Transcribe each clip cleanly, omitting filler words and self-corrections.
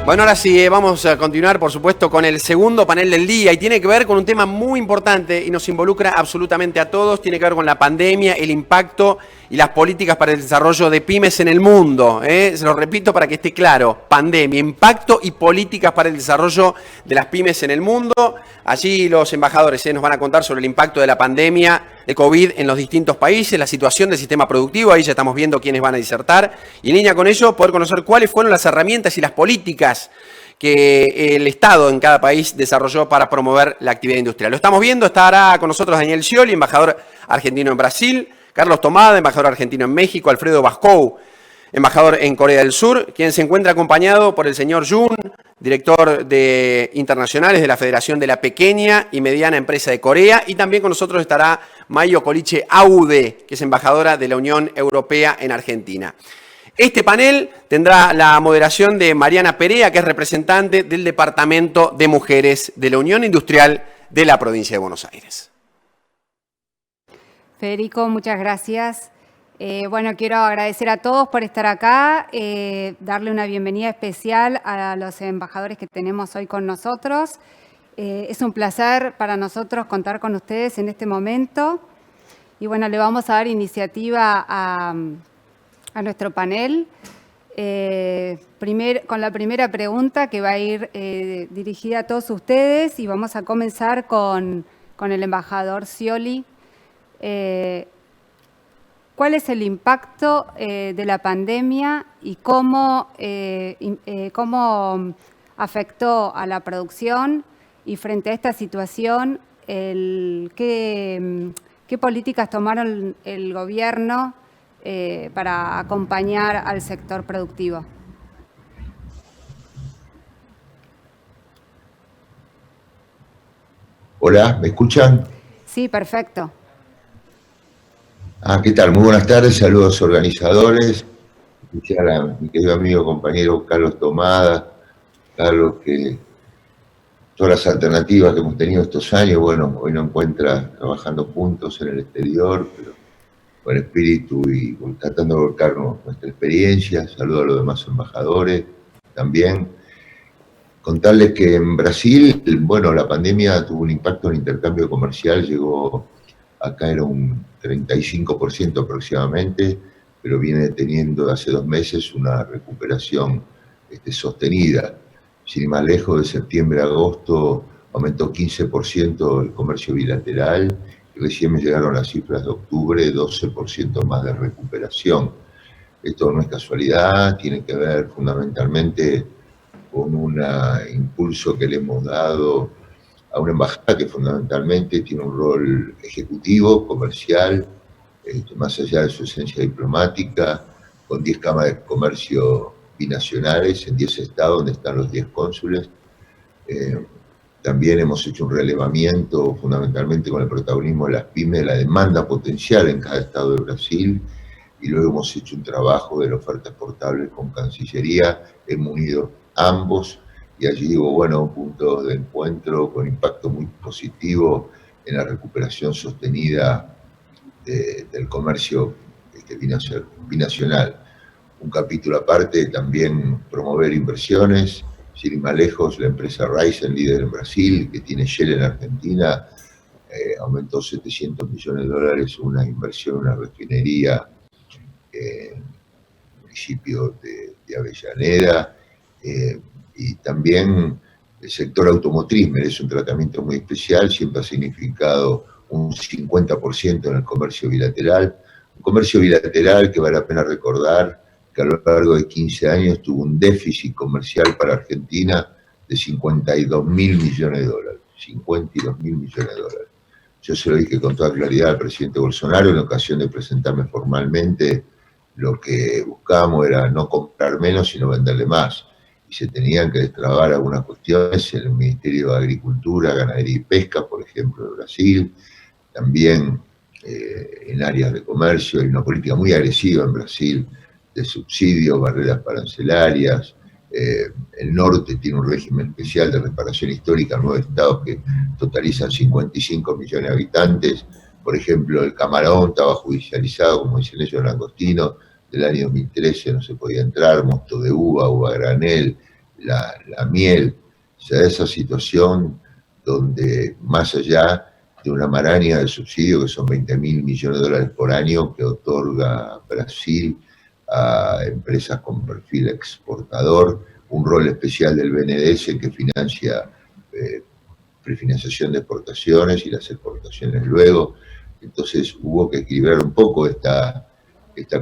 Bueno, ahora sí, vamos a continuar, por supuesto, con el segundo panel del día y tiene que ver con un tema muy importante y nos involucra absolutamente a todos. Tiene que ver con la pandemia, el impacto y las políticas para el desarrollo de pymes en el mundo. Se lo repito para que esté claro: pandemia, impacto y políticas para el desarrollo de las pymes en el mundo. Allí los embajadores nos van a contar sobre el impacto de la pandemia de COVID en los distintos países, la situación del sistema productivo. Ahí ya estamos viendo quiénes van a disertar. Y en línea con ello, poder conocer cuáles fueron las herramientas y las políticas que el Estado en cada país desarrolló para promover la actividad industrial. Lo estamos viendo, estará con nosotros Daniel Scioli, embajador argentino en Brasil, Carlos Tomada, embajador argentino en México, Alfredo Bascou, embajador en Corea del Sur, quien se encuentra acompañado por el señor Jun, director de internacionales de la Federación de la Pequeña y Mediana Empresa de Corea, y también con nosotros estará Mayo Coliche Aude, que es embajadora de la Unión Europea en Argentina. Este panel tendrá la moderación de Mariana Perea, que es representante del Departamento de Mujeres de la Unión Industrial de la Provincia de Buenos Aires. Federico, muchas gracias. Bueno, quiero agradecer a todos por estar acá, darle una bienvenida especial a los embajadores que tenemos hoy con nosotros. Es un placer para nosotros contar con ustedes en este momento. Y bueno, le vamos a dar iniciativa a nuestro panel, con la primera pregunta que va a ir dirigida a todos ustedes, y vamos a comenzar con el embajador Scioli. ¿Cuál es el impacto de la pandemia y cómo afectó a la producción? Y frente a esta situación, ¿qué políticas tomaron el gobierno para acompañar al sector productivo? Hola, ¿me escuchan? Sí, perfecto. ¿Qué tal? Muy buenas tardes, saludos organizadores, especial a mi querido amigo, compañero Carlos Tomada. Carlos, que todas las alternativas que hemos tenido estos años, bueno, hoy nos encuentra trabajando juntos en el exterior, pero con espíritu y tratando de volcarnos nuestra experiencia. Saludo a los demás embajadores también. Contarles que en Brasil, bueno, la pandemia tuvo un impacto en el intercambio comercial, llegó acá era un 35% aproximadamente, pero viene teniendo hace 2 meses una recuperación sostenida. Sin ir más lejos, de septiembre a agosto aumentó 15% el comercio bilateral, y recién me llegaron las cifras de octubre, 12% más de recuperación. Esto no es casualidad, tiene que ver fundamentalmente con un impulso que le hemos dado a una embajada que fundamentalmente tiene un rol ejecutivo, comercial, más allá de su esencia diplomática, con 10 cámaras de comercio binacionales en 10 estados donde están los 10 cónsules. También hemos hecho un relevamiento fundamentalmente con el protagonismo de las pymes, de la demanda potencial en cada estado de Brasil, y luego hemos hecho un trabajo de la oferta exportable con Cancillería, hemos unido ambos, y allí digo, bueno, puntos de encuentro con impacto muy positivo en la recuperación sostenida del comercio binacional. Un capítulo aparte, también promover inversiones. Sin ir más lejos, la empresa Ryzen, líder en Brasil, que tiene Shell en Argentina, aumentó $700 millones una inversión en una refinería en el municipio de Avellaneda. Y también el sector automotriz merece un tratamiento muy especial, siempre ha significado un 50% en el comercio bilateral. Un comercio bilateral que vale la pena recordar que a lo largo de 15 años tuvo un déficit comercial para Argentina de $52.000 millones. 52.000 millones de dólares. Yo se lo dije con toda claridad al presidente Bolsonaro en ocasión de presentarme formalmente. Lo que buscábamos era no comprar menos, sino venderle más. Y se tenían que destrabar algunas cuestiones en el Ministerio de Agricultura, Ganadería y Pesca, por ejemplo, de Brasil. También en áreas de comercio hay una política muy agresiva en Brasil de subsidios, barreras arancelarias. El norte tiene un régimen especial de reparación histórica en 9 estados que totalizan 55 millones de habitantes. Por ejemplo, el camarón estaba judicializado, como dicen ellos, langostino. Del año 2013 no se podía entrar, mosto de uva, uva granel, la miel. Se da esa situación donde más allá de una maraña de subsidios que son 20.000 millones de dólares por año que otorga Brasil a empresas con perfil exportador, un rol especial del BNDES que financia prefinanciación de exportaciones y las exportaciones luego. Entonces hubo que equilibrar un poco esta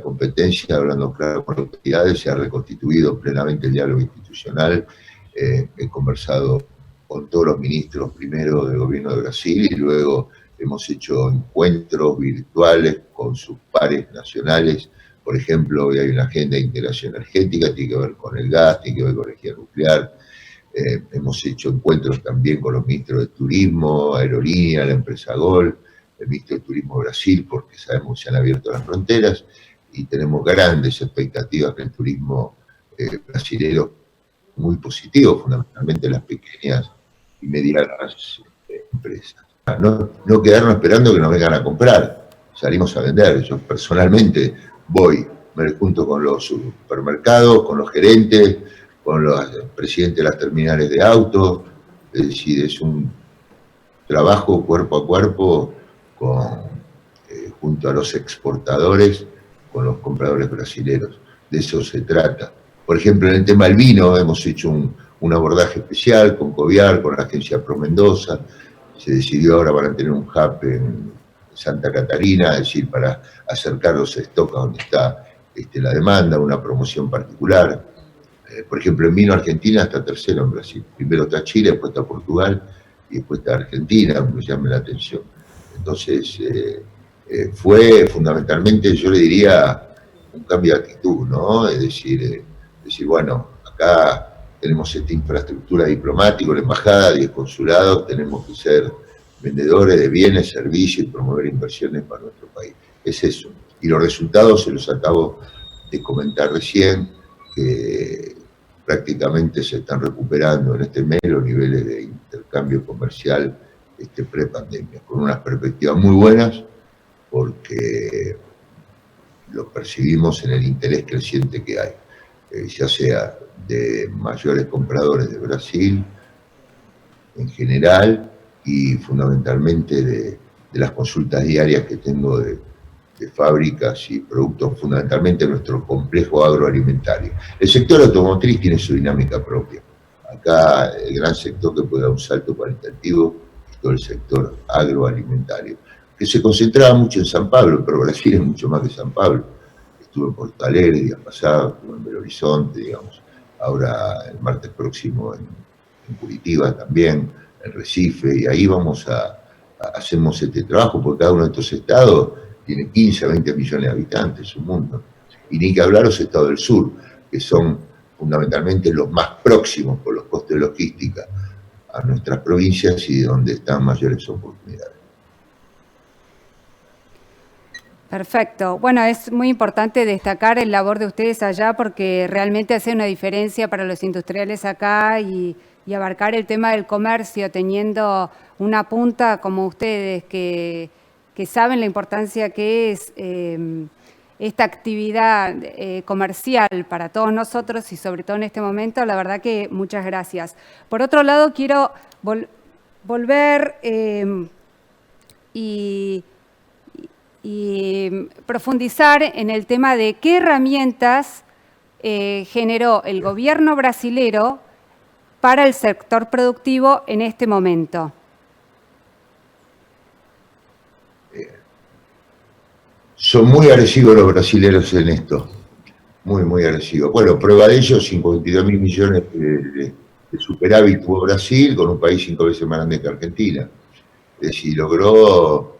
competencia, hablando claro con las autoridades. Se ha reconstituido plenamente el diálogo institucional. He conversado con todos los ministros, primero del gobierno de Brasil, y luego hemos hecho encuentros virtuales con sus pares nacionales. Por ejemplo, hoy hay una agenda de integración energética, tiene que ver con el gas, tiene que ver con energía nuclear. Hemos hecho encuentros también con los ministros de Turismo, Aerolínea, la empresa Gol, el ministro de Turismo de Brasil, porque sabemos que se han abierto las fronteras y tenemos grandes expectativas que el turismo brasileño, muy positivo, fundamentalmente las pequeñas y medianas empresas. No quedarnos esperando que nos vengan a comprar, salimos a vender. Yo personalmente voy, me junto con los supermercados, con los gerentes, con los presidentes de las terminales de autos. Es decir, es un trabajo cuerpo a cuerpo junto a los exportadores, con los compradores brasileños. De eso se trata. Por ejemplo, en el tema del vino hemos hecho un abordaje especial con Coviar, con la agencia Pro Mendoza. Se decidió ahora van a tener un hub en Santa Catarina, es decir, para acercar los stocks a donde está la demanda, una promoción particular. Por ejemplo, en vino Argentina está tercero en Brasil. Primero está Chile, después está Portugal y después está Argentina, me llama la atención. Entonces, fue fundamentalmente, yo le diría, un cambio de actitud, ¿no? Es decir, bueno, acá tenemos esta infraestructura diplomática, la embajada, 10 consulados, tenemos que ser vendedores de bienes, servicios y promover inversiones para nuestro país. Es eso. Y los resultados se los acabo de comentar recién, que prácticamente se están recuperando en este mes los niveles de intercambio comercial pre-pandemia, con unas perspectivas muy buenas, porque lo percibimos en el interés creciente que hay, ya sea de mayores compradores de Brasil en general y fundamentalmente de las consultas diarias que tengo de fábricas y productos, fundamentalmente nuestro complejo agroalimentario. El sector automotriz tiene su dinámica propia. Acá el gran sector que puede dar un salto cualitativo es todo el sector agroalimentario, que se concentraba mucho en San Pablo, pero Brasil es mucho más que San Pablo. Estuve en Porto Alegre el día pasado, estuve en Belo Horizonte, digamos, ahora el martes próximo en Curitiba también, en Recife, y ahí hacemos este trabajo, porque cada uno de estos estados tiene 15 a 20 millones de habitantes, un mundo. Y ni que hablar los estados del sur, que son fundamentalmente los más próximos por los costes de logística a nuestras provincias y donde están mayores oportunidades. Perfecto. Bueno, es muy importante destacar el labor de ustedes allá porque realmente hace una diferencia para los industriales acá y abarcar el tema del comercio teniendo una punta como ustedes que saben la importancia que es esta actividad comercial para todos nosotros y sobre todo en este momento. La verdad que muchas gracias. Por otro lado, quiero volver y profundizar en el tema de qué herramientas generó el gobierno brasilero para el sector productivo en este momento. Son muy agresivos los brasileños en esto, muy agresivos. Bueno, prueba de ello, 52.000 millones de superávit tuvo Brasil, con un país 5 veces más grande que Argentina. Es decir, logró,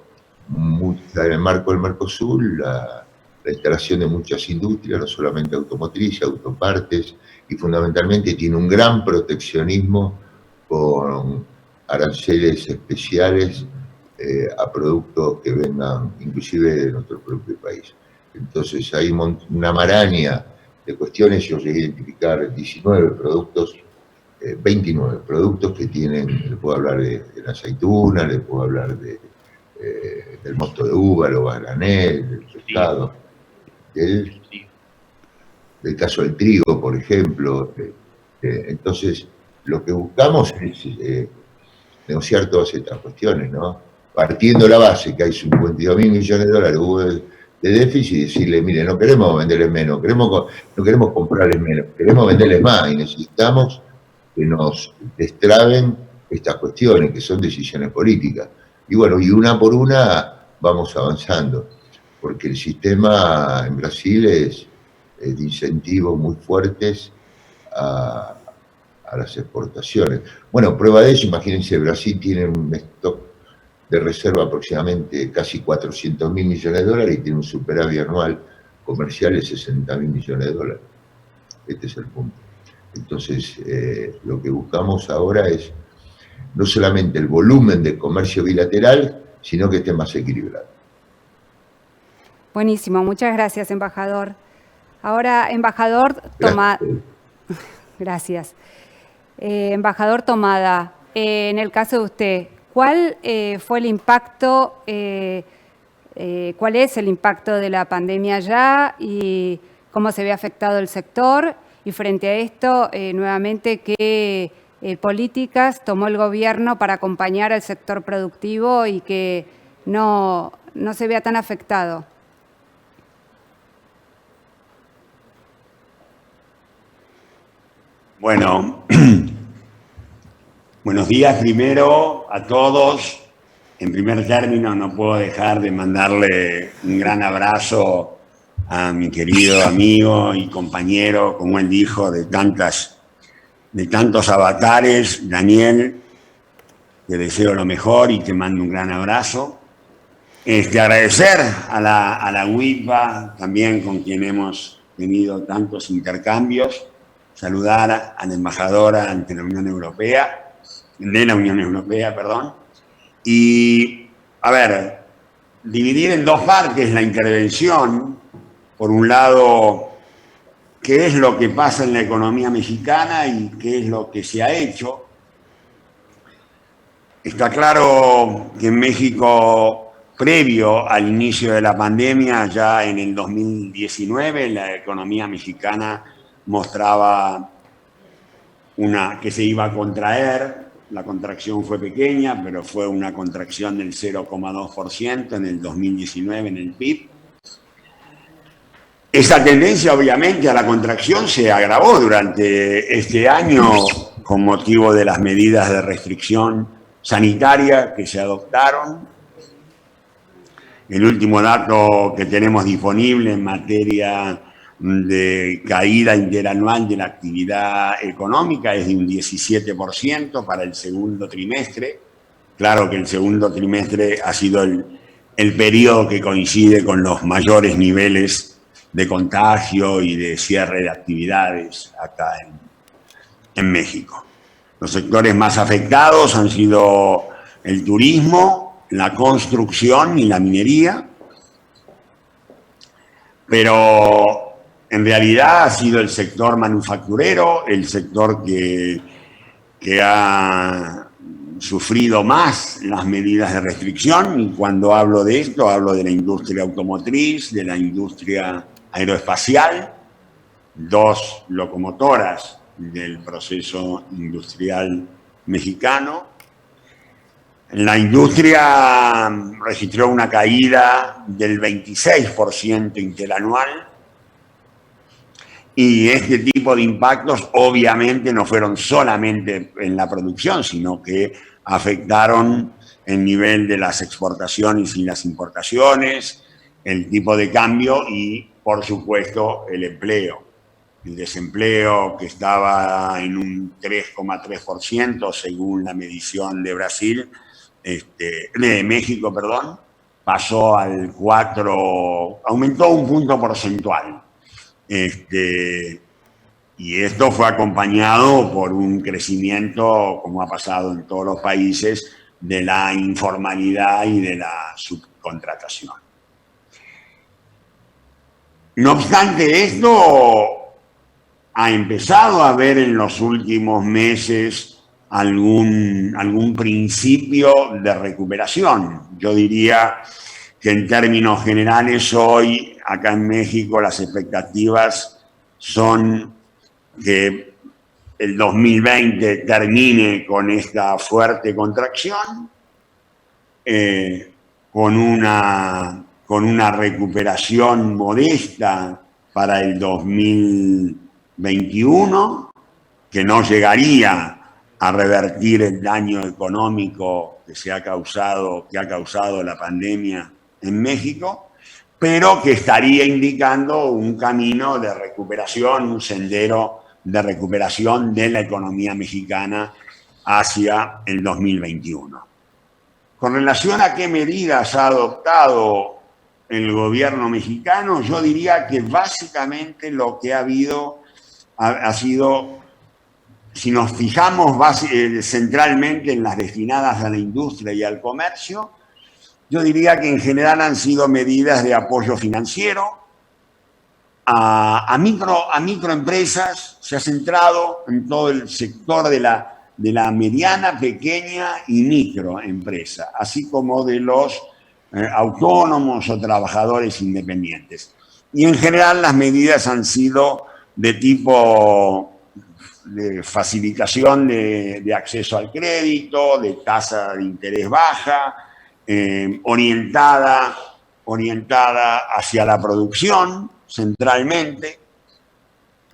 en el marco del Mercosur, la instalación de muchas industrias, no solamente automotriz, autopartes, y fundamentalmente tiene un gran proteccionismo con aranceles especiales a productos que vengan inclusive de nuestro propio país. Entonces hay una maraña de cuestiones. Yo llegué a identificar 19 productos, 29 productos que tienen, le puedo hablar de la aceituna, le puedo hablar del mosto de uva, el granel, del pescado, del caso del trigo, por ejemplo, Entonces, lo que buscamos es negociar todas estas cuestiones, ¿no? Partiendo la base que hay 52.000 millones de dólares de déficit y decirle, mire, no queremos venderles menos, no queremos comprarles menos, queremos venderles más y necesitamos que nos destraben estas cuestiones, que son decisiones políticas. Y bueno, y una por una vamos avanzando, porque el sistema en Brasil es de incentivos muy fuertes a las exportaciones. Bueno, prueba de eso, imagínense, Brasil tiene un stock de reserva aproximadamente casi 400.000 millones de dólares y tiene un superávit anual comercial de 60.000 millones de dólares. Este es el punto. Entonces, lo que buscamos ahora es no solamente el volumen de comercio bilateral, sino que esté más equilibrado. Buenísimo, muchas gracias, embajador. Ahora, embajador Tomada. Gracias. Embajador Tomada, en el caso de usted, ¿cuál fue el impacto, cuál es el impacto de la pandemia ya y cómo se ve afectado el sector? Y frente a esto, nuevamente, ¿qué políticas tomó el gobierno para acompañar al sector productivo y que no se vea tan afectado? Bueno, buenos días primero a todos. En primer término, no puedo dejar de mandarle un gran abrazo a mi querido amigo y compañero, como él dijo, de tantos avatares, Daniel. Te deseo lo mejor y te mando un gran abrazo. Agradecer a la UIPA, también con quien hemos tenido tantos intercambios. Saludar a la embajadora ante la Unión Europea, y, a ver, dividir en dos partes la intervención. Por un lado, qué es lo que pasa en la economía mexicana y qué es lo que se ha hecho. Está claro que en México, previo al inicio de la pandemia, ya en el 2019, la economía mexicana mostraba que se iba a contraer. La contracción fue pequeña, pero fue una contracción del 0,2% en el 2019 en el PIB. Esa tendencia, obviamente, a la contracción se agravó durante este año con motivo de las medidas de restricción sanitaria que se adoptaron. El último dato que tenemos disponible en materia de caída interanual de la actividad económica es de un 17% para el segundo trimestre. Claro que el segundo trimestre ha sido el periodo que coincide con los mayores niveles de contagio y de cierre de actividades acá en México. Los sectores más afectados han sido el turismo, la construcción y la minería, pero en realidad ha sido el sector manufacturero el sector que ha sufrido más las medidas de restricción, y cuando hablo de esto hablo de la industria automotriz, de la industria aeroespacial, dos locomotoras del proceso industrial mexicano. La industria registró una caída del 26% interanual. Y este tipo de impactos obviamente no fueron solamente en la producción, sino que afectaron el nivel de las exportaciones y las importaciones, el tipo de cambio y, por supuesto, el empleo. El desempleo, que estaba en un 3,3% según la medición de México, pasó al 4%, aumentó un punto porcentual. Y esto fue acompañado por un crecimiento, como ha pasado en todos los países, de la informalidad y de la subcontratación. No obstante esto, ha empezado a haber en los últimos meses algún principio de recuperación. Yo diría que en términos generales hoy acá en México las expectativas son que el 2020 termine con esta fuerte contracción, con una recuperación modesta para el 2021, que no llegaría a revertir el daño económico que ha causado la pandemia en México, pero que estaría indicando un camino de recuperación, un sendero de recuperación de la economía mexicana hacia el 2021. Con relación a qué medidas ha adoptado el gobierno mexicano, yo diría que básicamente lo que ha habido ha sido, si nos fijamos centralmente en las destinadas a la industria y al comercio, yo diría que en general han sido medidas de apoyo financiero a microempresas. Se ha centrado en todo el sector de la mediana, pequeña y microempresa, así como de los autónomos o trabajadores independientes. Y en general las medidas han sido de tipo de facilitación de acceso al crédito, de tasa de interés baja, orientada hacia la producción centralmente,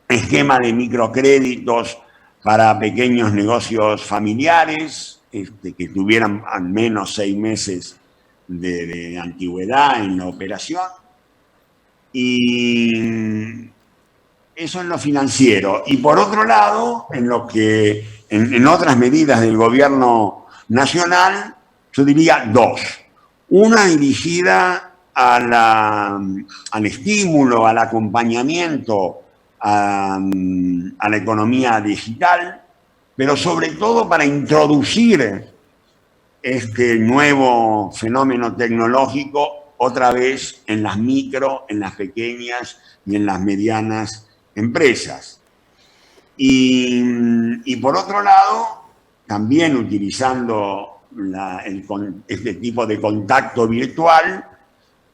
esquema de microcréditos para pequeños negocios familiares que tuvieran al menos 6 meses de antigüedad en la operación. Y eso en lo financiero. Y por otro lado, en otras medidas del gobierno nacional, yo diría 2. Una dirigida al estímulo, al acompañamiento a la economía digital, pero sobre todo para introducir este nuevo fenómeno tecnológico otra vez en las micro, en las pequeñas y en las medianas empresas. Y por otro lado, también utilizando este tipo de contacto virtual,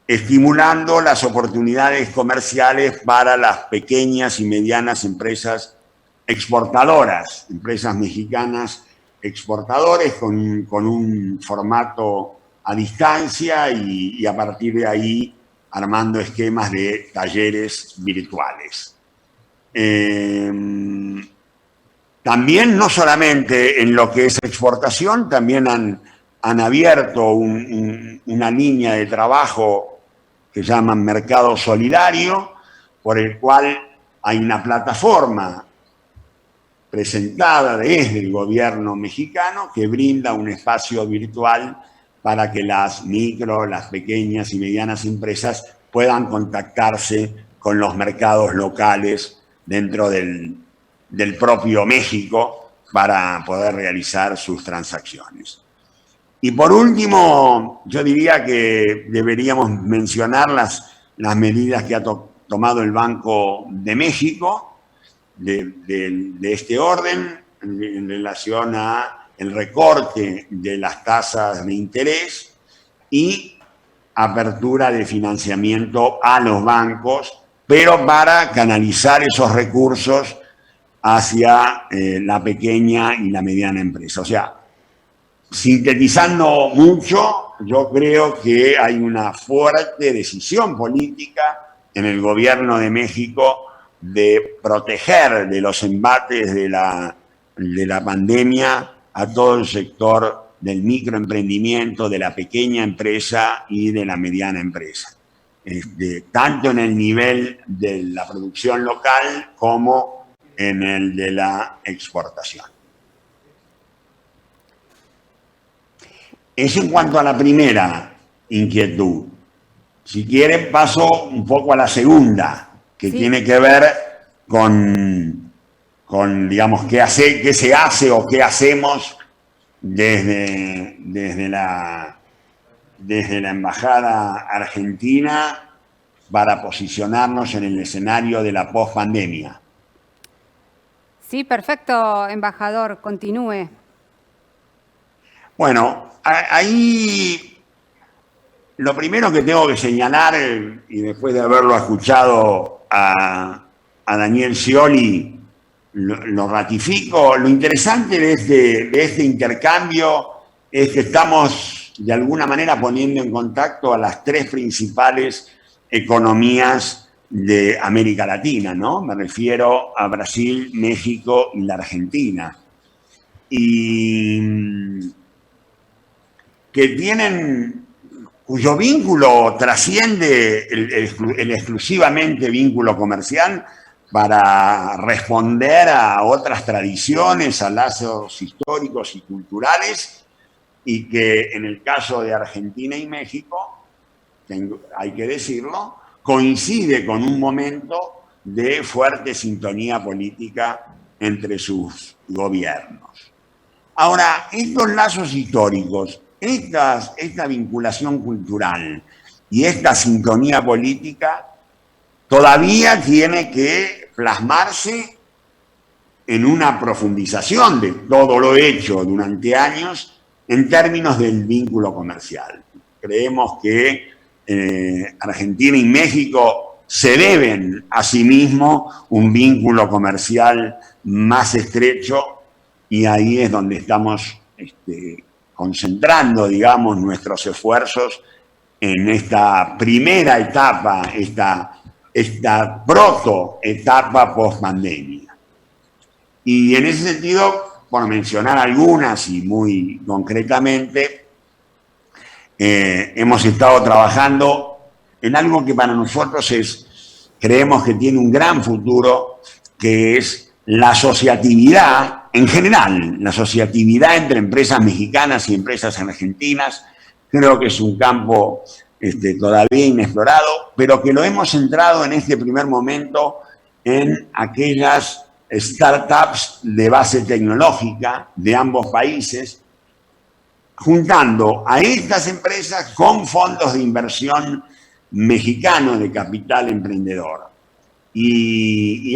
estimulando las oportunidades comerciales para las pequeñas y medianas empresas exportadoras, empresas mexicanas exportadores con un formato a distancia y a partir de ahí armando esquemas de talleres virtuales. También, no solamente en lo que es exportación, también han abierto una línea de trabajo que llaman Mercado Solidario, por el cual hay una plataforma presentada desde el gobierno mexicano que brinda un espacio virtual para que las micro, las pequeñas y medianas empresas puedan contactarse con los mercados locales dentro del propio México para poder realizar sus transacciones. Y por último, yo diría que deberíamos mencionar las medidas que ha tomado el Banco de México de este orden en relación a el recorte de las tasas de interés y apertura de financiamiento a los bancos, pero para canalizar esos recursos hacia la pequeña y la mediana empresa. O sea, sintetizando mucho, yo creo que hay una fuerte decisión política en el gobierno de México de proteger de los embates de la pandemia a todo el sector del microemprendimiento, de la pequeña empresa y de la mediana empresa, tanto en el nivel de la producción local como en el de la exportación. Eso en cuanto a la primera inquietud. Si quieren, paso un poco a la segunda, que sí tiene que ver con digamos, qué se hace o qué hacemos desde la Embajada Argentina para posicionarnos en el escenario de la pospandemia. Sí, perfecto, embajador, continúe. Bueno, ahí lo primero que tengo que señalar, y después de haberlo escuchado a Daniel Scioli, lo ratifico. Lo interesante de este intercambio es que estamos de alguna manera poniendo en contacto a las tres principales economías de América Latina, ¿no? Me refiero a Brasil, México y la Argentina. Y cuyo vínculo trasciende el exclusivamente vínculo comercial para responder a otras tradiciones, a lazos históricos y culturales, y que en el caso de Argentina y México, hay que decirlo, coincide con un momento de fuerte sintonía política entre sus gobiernos. Ahora, estos lazos históricos, esta vinculación cultural y esta sintonía política todavía tiene que plasmarse en una profundización de todo lo hecho durante años en términos del vínculo comercial. Creemos que Argentina y México se deben a sí mismos un vínculo comercial más estrecho, y ahí es donde estamos concentrando, digamos, nuestros esfuerzos en esta primera etapa, esta protoetapa post-pandemia. Y en ese sentido, por mencionar algunas y muy concretamente, hemos estado trabajando en algo que para nosotros creemos que tiene un gran futuro, que es la asociatividad en general, la asociatividad entre empresas mexicanas y empresas argentinas. Creo que es un campo todavía inexplorado, pero que lo hemos centrado en este primer momento en aquellas startups de base tecnológica de ambos países, juntando a estas empresas con fondos de inversión mexicanos de capital emprendedor. Y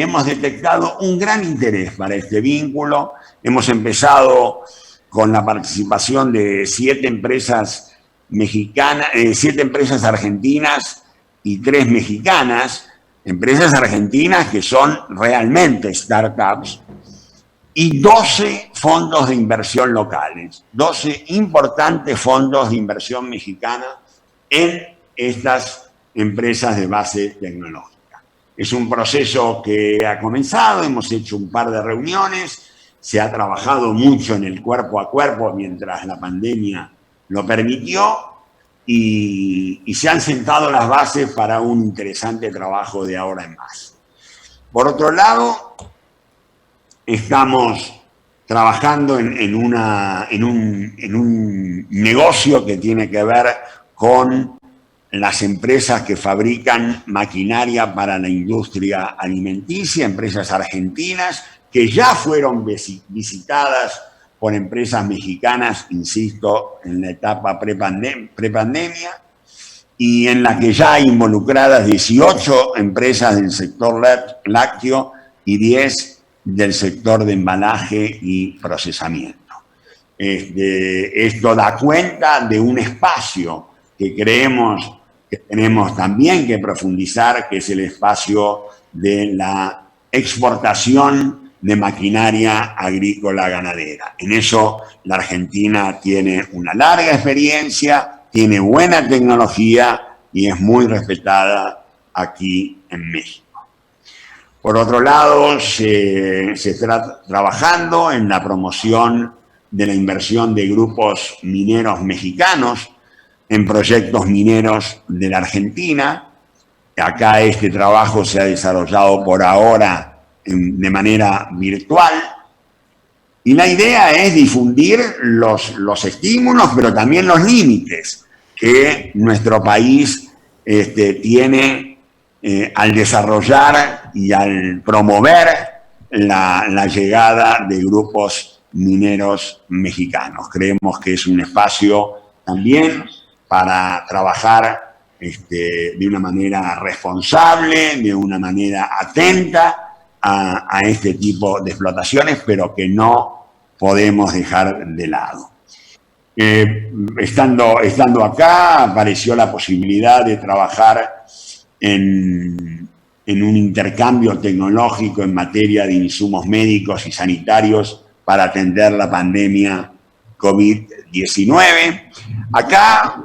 hemos detectado un gran interés para este vínculo. Hemos empezado con la participación de 7 empresas mexicanas, 7 empresas argentinas y 3 mexicanas, empresas argentinas que son realmente startups, y 12 fondos de inversión locales, 12 importantes fondos de inversión mexicana en estas empresas de base tecnológica. Es un proceso que ha comenzado, hemos hecho un par de reuniones, se ha trabajado mucho en el cuerpo a cuerpo mientras la pandemia lo permitió, y se han sentado las bases para un interesante trabajo de ahora en más. Por otro lado, estamos trabajando en un negocio que tiene que ver con las empresas que fabrican maquinaria para la industria alimenticia, empresas argentinas que ya fueron visitadas por empresas mexicanas, insisto, en la etapa prepandemia, y en la que ya hay involucradas 18 empresas del sector lácteo y 10 del sector de embalaje y procesamiento. Esto da cuenta de un espacio que creemos que tenemos también que profundizar, que es el espacio de la exportación de maquinaria agrícola ganadera. En eso la Argentina tiene una larga experiencia, tiene buena tecnología y es muy respetada aquí en México. Por otro lado, se está trabajando en la promoción de la inversión de grupos mineros mexicanos en proyectos mineros de la Argentina. Acá este trabajo se ha desarrollado por ahora de manera virtual, y la idea es difundir los estímulos, pero también los límites que nuestro país tiene al desarrollar y al promover la llegada de grupos mineros mexicanos. Creemos que es un espacio también para trabajar de una manera responsable, de una manera atenta a este tipo de explotaciones, pero que no podemos dejar de lado. Estando acá, apareció la posibilidad de trabajar en en un intercambio tecnológico en materia de insumos médicos y sanitarios para atender la pandemia COVID-19. Acá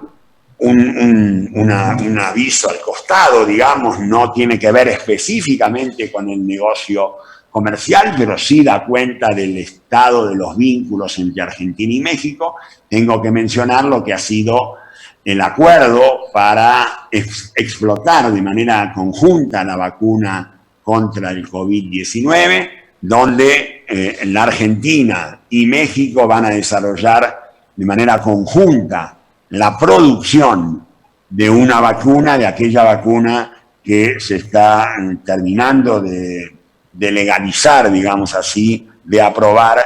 un aviso al costado, digamos, no tiene que ver específicamente con el negocio comercial, pero sí da cuenta del estado de los vínculos entre Argentina y México. Tengo que mencionar lo que ha sido el acuerdo para explotar de manera conjunta la vacuna contra el COVID-19, donde la Argentina y México van a desarrollar de manera conjunta la producción de una vacuna, de aquella vacuna que se está terminando de legalizar, digamos así, de aprobar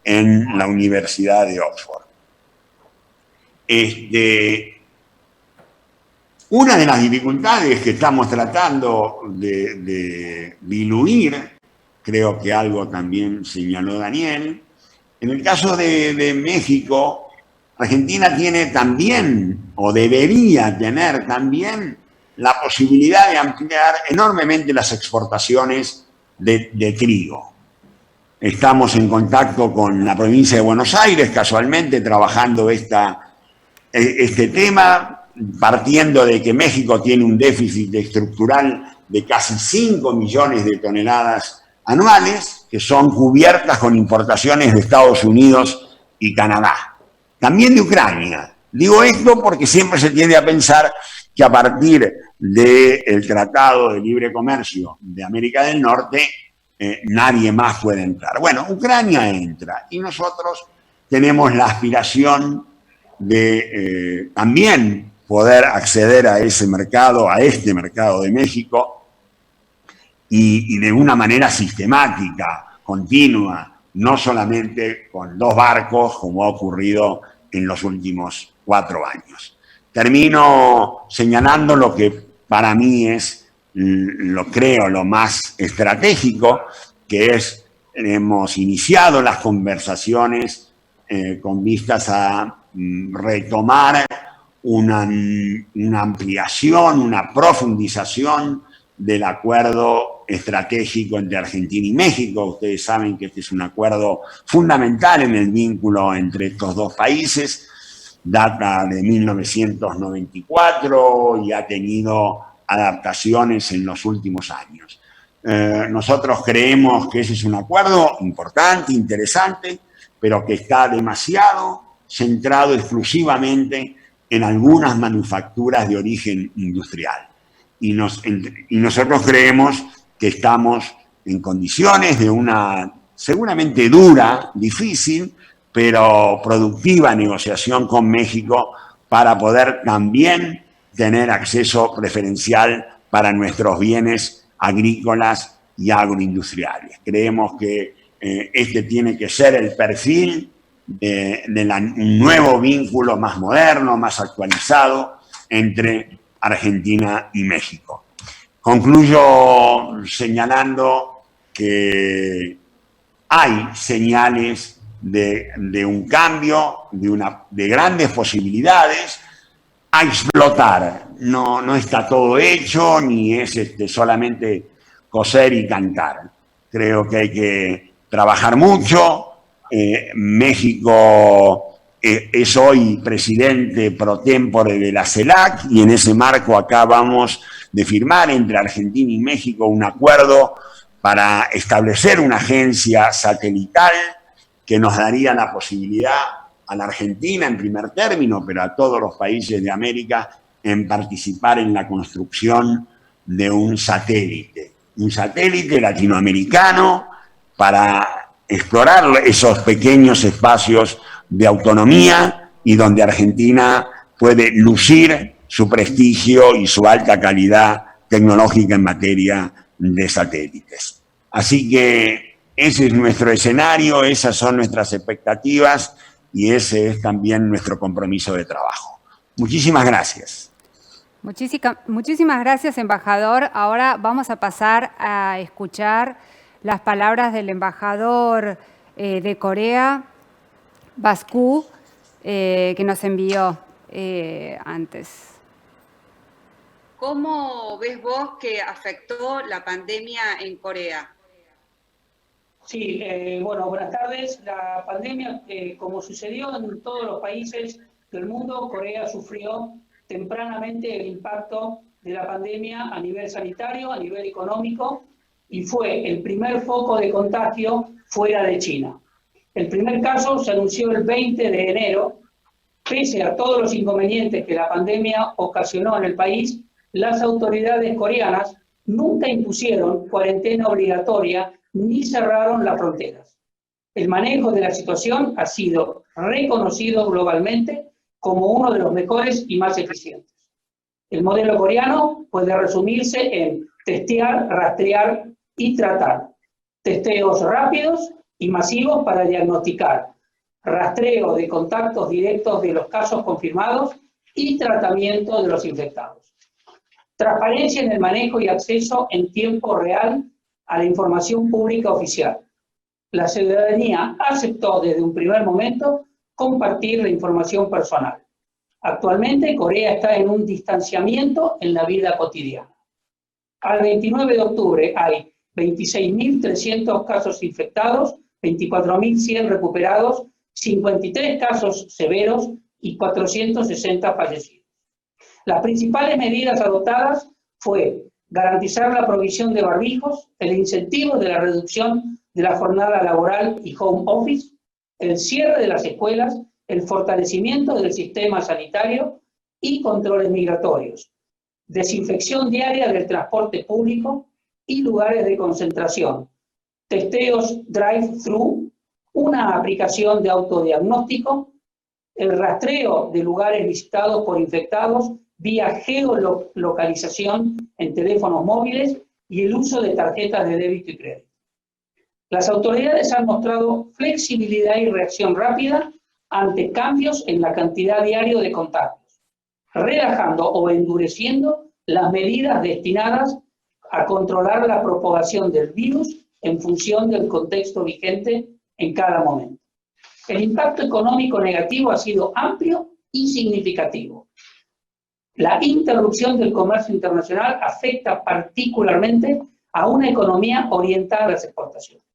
en la Universidad de Oxford. Una de las dificultades que estamos tratando de diluir, creo que algo también señaló Daniel, en el caso de México, Argentina tiene también, o debería tener también, la posibilidad de ampliar enormemente las exportaciones de trigo. Estamos en contacto con la provincia de Buenos Aires, casualmente trabajando este tema, partiendo de que México tiene un déficit estructural de casi 5 millones de toneladas anuales, que son cubiertas con importaciones de Estados Unidos y Canadá. También de Ucrania. Digo esto porque siempre se tiende a pensar que a partir del Tratado de Libre Comercio de América del Norte, nadie más puede entrar. Bueno, Ucrania entra y nosotros tenemos la aspiración de también poder acceder a ese mercado, a este mercado de México, y de una manera sistemática, continua, no solamente con 2 barcos, como ha ocurrido en los últimos 4 años. Termino señalando lo que para mí es, lo creo, lo más estratégico, que es, hemos iniciado las conversaciones con vistas a retomar una ampliación, una profundización del acuerdo estratégico entre Argentina y México. Ustedes saben que este es un acuerdo fundamental en el vínculo entre estos 2 países, data de 1994 y ha tenido adaptaciones en los últimos años. Nosotros creemos que ese es un acuerdo importante, interesante, pero que está demasiado centrado exclusivamente en algunas manufacturas de origen industrial. Y nosotros creemos que estamos en condiciones de una seguramente dura, difícil, pero productiva negociación con México para poder también tener acceso preferencial para nuestros bienes agrícolas y agroindustriales. Creemos que este tiene que ser el perfil de un nuevo vínculo más moderno, más actualizado entre Argentina y México. Concluyo señalando que hay señales de un cambio, de grandes posibilidades a explotar. No está todo hecho, ni es solamente coser y cantar. Creo que hay que trabajar mucho. México es hoy presidente pro tempore de la CELAC y en ese marco acabamos de firmar entre Argentina y México un acuerdo para establecer una agencia satelital que nos daría la posibilidad a la Argentina en primer término, pero a todos los países de América, en participar en la construcción de un satélite latinoamericano para explorar esos pequeños espacios de autonomía y donde Argentina puede lucir su prestigio y su alta calidad tecnológica en materia de satélites. Así que ese es nuestro escenario, esas son nuestras expectativas y ese es también nuestro compromiso de trabajo. Muchísimas gracias. Muchísimas gracias, embajador. Ahora vamos a pasar a escuchar las palabras del embajador de Corea, Basku, que nos envió antes. ¿cómo ves vos que afectó la pandemia en Corea? Sí, bueno, buenas tardes. La pandemia, como sucedió en todos los países del mundo, Corea sufrió tempranamente el impacto de la pandemia a nivel sanitario, a nivel económico, y fue el primer foco de contagio fuera de China. El primer caso se anunció el 20 de enero. Pese a todos los inconvenientes que la pandemia ocasionó en el país, las autoridades coreanas nunca impusieron cuarentena obligatoria ni cerraron las fronteras. El manejo de la situación ha sido reconocido globalmente como uno de los mejores y más eficientes. El modelo coreano puede resumirse en testear, rastrear y tratar. Testeos rápidos y masivos para diagnosticar, rastreo de contactos directos de los casos confirmados y tratamiento de los infectados. Transparencia en el manejo y acceso en tiempo real a la información pública oficial. La ciudadanía aceptó desde un primer momento compartir la información personal. Actualmente Corea está en un distanciamiento en la vida cotidiana. Al 29 de octubre hay 26.300 casos infectados, 24.100 recuperados, 53 casos severos y 460 fallecidos. Las principales medidas adoptadas fue garantizar la provisión de barbijos, el incentivo de la reducción de la jornada laboral y home office, el cierre de las escuelas, el fortalecimiento del sistema sanitario y controles migratorios, desinfección diaria del transporte público y lugares de concentración, testeos drive-thru, una aplicación de autodiagnóstico, el rastreo de lugares visitados por infectados vía geolocalización en teléfonos móviles y el uso de tarjetas de débito y crédito. Las autoridades han mostrado flexibilidad y reacción rápida ante cambios en la cantidad diaria de contagios, relajando o endureciendo las medidas destinadas a controlar la propagación del virus en función del contexto vigente en cada momento. El impacto económico negativo ha sido amplio y significativo. La interrupción del comercio internacional afecta particularmente a una economía orientada a las exportaciones.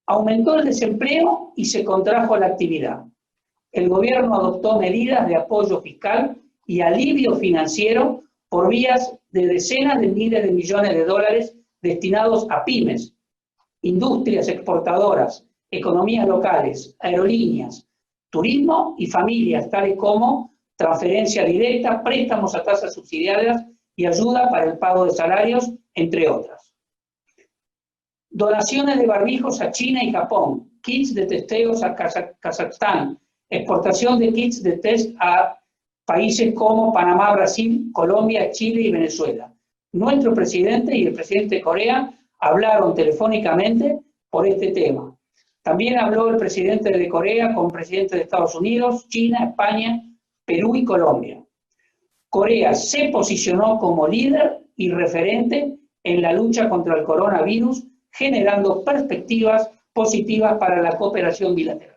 Aumentó el desempleo y se contrajo la actividad. El gobierno adoptó medidas de apoyo fiscal y alivio financiero por vías de decenas de miles de millones de dólares destinados a pymes, industrias exportadoras, economías locales, aerolíneas, turismo y familias, tales como transferencia directa, préstamos a tasas subsidiadas y ayuda para el pago de salarios, entre otras. Donaciones de barbijos a China y Japón, kits de testeos a Kazajstán, exportación de kits de test a países como Panamá, Brasil, Colombia, Chile y Venezuela. Nuestro presidente y el presidente de Corea hablaron telefónicamente por este tema. También habló el presidente de Corea con presidentes de Estados Unidos, China, España, Perú y Colombia. Corea se posicionó como líder y referente en la lucha contra el coronavirus, generando perspectivas positivas para la cooperación bilateral.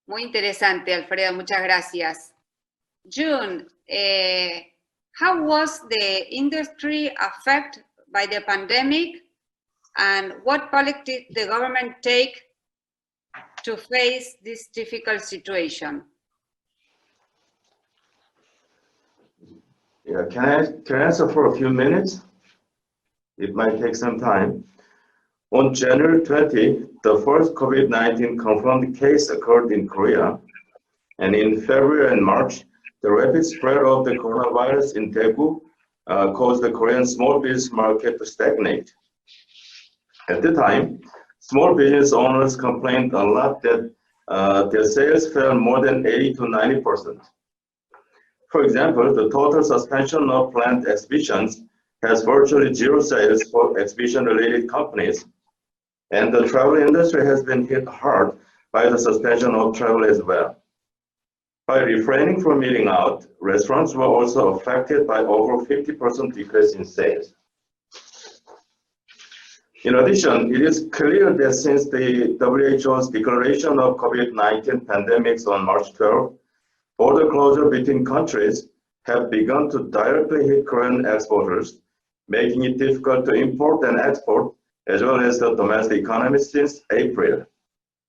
Muy interesante, Alfredo, muchas gracias. June, how was the industry affected by the pandemic, and what policies did the government take to face this difficult situation? Yeah, can I answer for a few minutes? It might take some time. On January 20, the first COVID-19 confirmed case occurred in Korea, and in February and March, the rapid spread of the coronavirus in Daegu caused the Korean small business market to stagnate. At the time, small business owners complained a lot that their sales fell more than 80 to 90%. For example, the total suspension of planned exhibitions has virtually zero sales for exhibition-related companies, and the travel industry has been hit hard by the suspension of travel as well. By refraining from eating out, restaurants were also affected by over 50% decrease in sales. In addition, it is clear that since the WHO's declaration of COVID-19 pandemics on March 12, border closure between countries have begun to directly hit Korean exporters, making it difficult to import and export, as well as the domestic economy since April.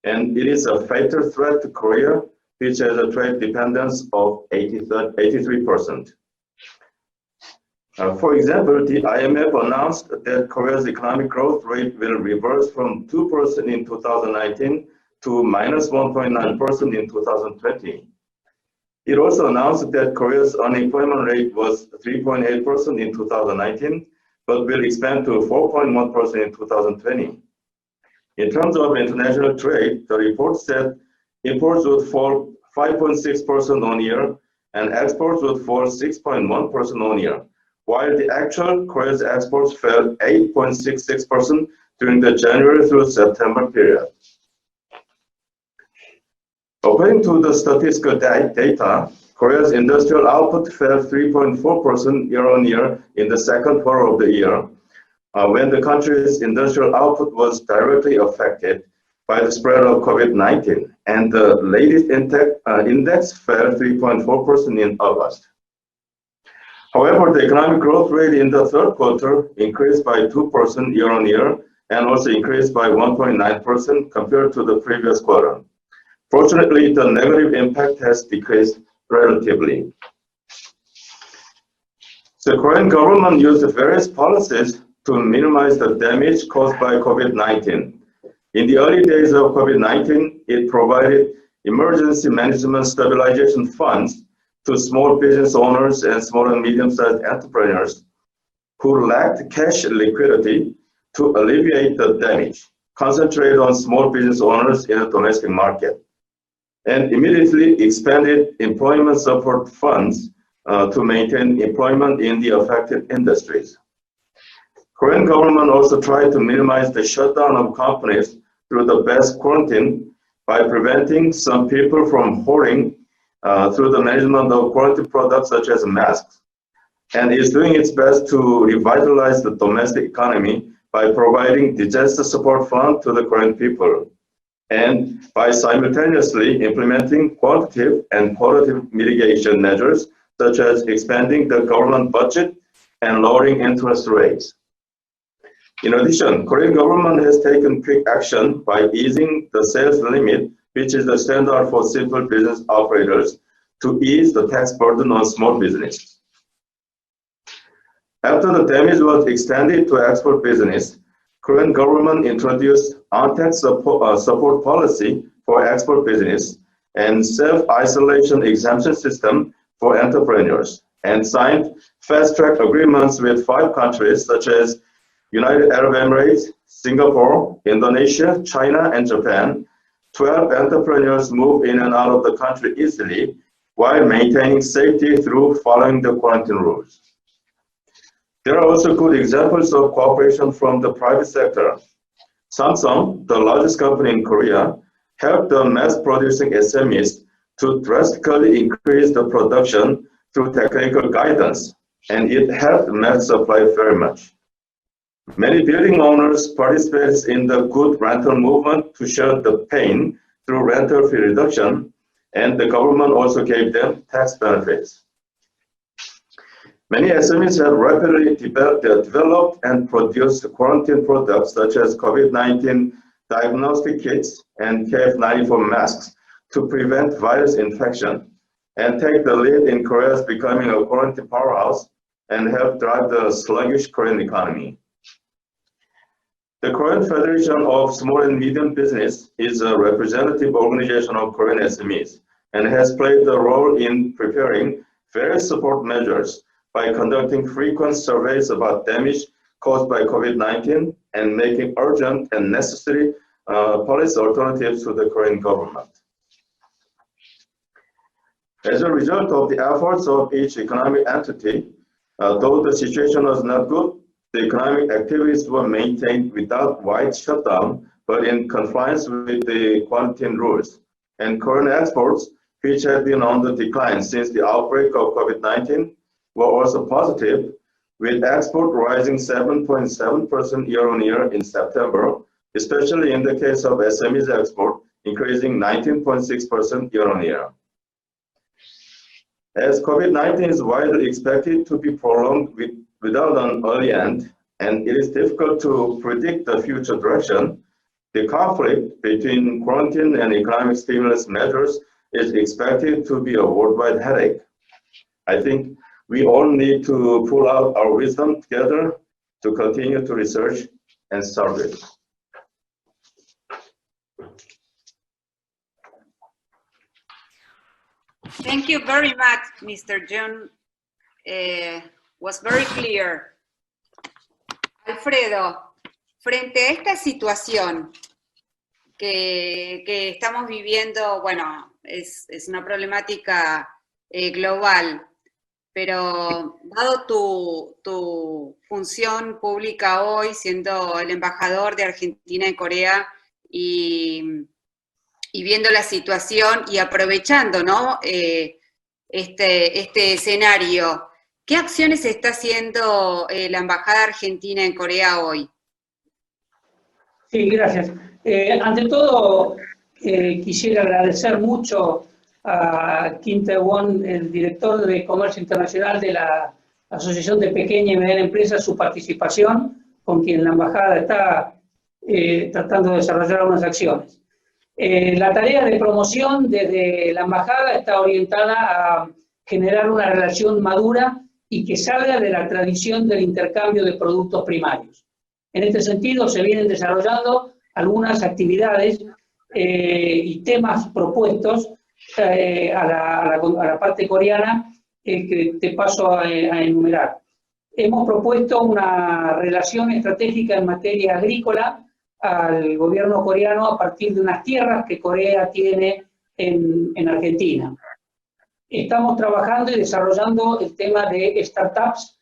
And it is a fatal threat to Korea, which has a trade dependence of 83%. For example, the IMF announced that Korea's economic growth rate will reverse from 2% in 2019 to minus 1.9% in 2020. It also announced that Korea's unemployment rate was 3.8% in 2019, but will expand to 4.1% in 2020. In terms of international trade, the report said imports would fall 5.6% on year and exports would fall 6.1% on year, while the actual Korea's exports fell 8.66% during the January through September period. According to the statistical data, Korea's industrial output fell 3.4% year-on-year in the second quarter of the year, when the country's industrial output was directly affected by the spread of COVID-19, and the latest index fell 3.4% in August. However, the economic growth rate in the third quarter increased by 2% year-on-year and also increased by 1.9% compared to the previous quarter. Fortunately, the negative impact has decreased relatively. The Korean government used various policies to minimize the damage caused by COVID-19. In the early days of COVID-19, it provided emergency management stabilization funds to small business owners and small and medium-sized entrepreneurs who lacked cash liquidity to alleviate the damage, concentrated on small business owners in the domestic market, and immediately expanded employment support funds to maintain employment in the affected industries. Korean government also tried to minimize the shutdown of companies through the best quarantine by preventing some people from hoarding through the management of quarantine products such as masks, and is doing its best to revitalize the domestic economy by providing disaster support fund to the Korean people, and by simultaneously implementing quantitative and qualitative mitigation measures such as expanding the government budget and lowering interest rates. In addition, Korean government has taken quick action by easing the sales limit, which is the standard for simple business operators, to ease the tax burden on small business. After the damage was extended to export business, Korean government introduced on-tax support policy for export business and self-isolation exemption system for entrepreneurs, and signed fast-track agreements with 5 countries such as United Arab Emirates, Singapore, Indonesia, China, and Japan. 12 entrepreneurs move in and out of the country easily while maintaining safety through following the quarantine rules. There are also good examples of cooperation from the private sector. Samsung, the largest company in Korea, helped the mass-producing SMEs to drastically increase the production through technical guidance, and it helped mass supply very much. Many building owners participated in the good rental movement to share the pain through rental fee reduction, and the government also gave them tax benefits. Many SMEs have rapidly developed and produced quarantine products such as COVID-19 diagnostic kits and KF94 masks to prevent virus infection, and take the lead in Korea's becoming a quarantine powerhouse and help drive the sluggish Korean economy. The Korean Federation of Small and Medium Business is a representative organization of Korean SMEs and has played a role in preparing various support measures by conducting frequent surveys about damage caused by COVID-19 and making urgent and necessary policy alternatives to the Korean government. As a result of the efforts of each economic entity, though the situation was not good, the economic activities were maintained without wide shutdown, but in compliance with the quarantine rules. And Korean exports, which had been on the decline since the outbreak of COVID-19, were also positive, with export rising 7.7% year-on-year in September, especially in the case of SMEs export, increasing 19.6% year-on-year. As COVID-19 is widely expected to be prolonged without an early end, and it is difficult to predict the future direction, the conflict between quarantine and economic stimulus measures is expected to be a worldwide headache. I think we all need to pull out our wisdom together to continue to research and solve it. Thank you very much, Mr. Jun. Was very clear. Alfredo, frente a esta situación que estamos viviendo, bueno, es una problemática global, pero dado tu función pública hoy, siendo el embajador de Argentina en Corea y viendo la situación y aprovechando, ¿no? este escenario, ¿qué acciones está haciendo la Embajada Argentina en Corea hoy? Sí, gracias. Ante todo, quisiera agradecer mucho a Kim Tae-won, el director de Comercio Internacional de la Asociación de Pequeña y Mediana Empresas, su participación, con quien la Embajada está tratando de desarrollar unas acciones. La tarea de promoción desde la Embajada está orientada a generar una relación madura y que salga de la tradición del intercambio de productos primarios. En este sentido, se vienen desarrollando algunas actividades y temas propuestos a la parte coreana que te paso a enumerar. Hemos propuesto una relación estratégica en materia agrícola al gobierno coreano a partir de unas tierras que Corea tiene en Argentina. Estamos trabajando y desarrollando el tema de startups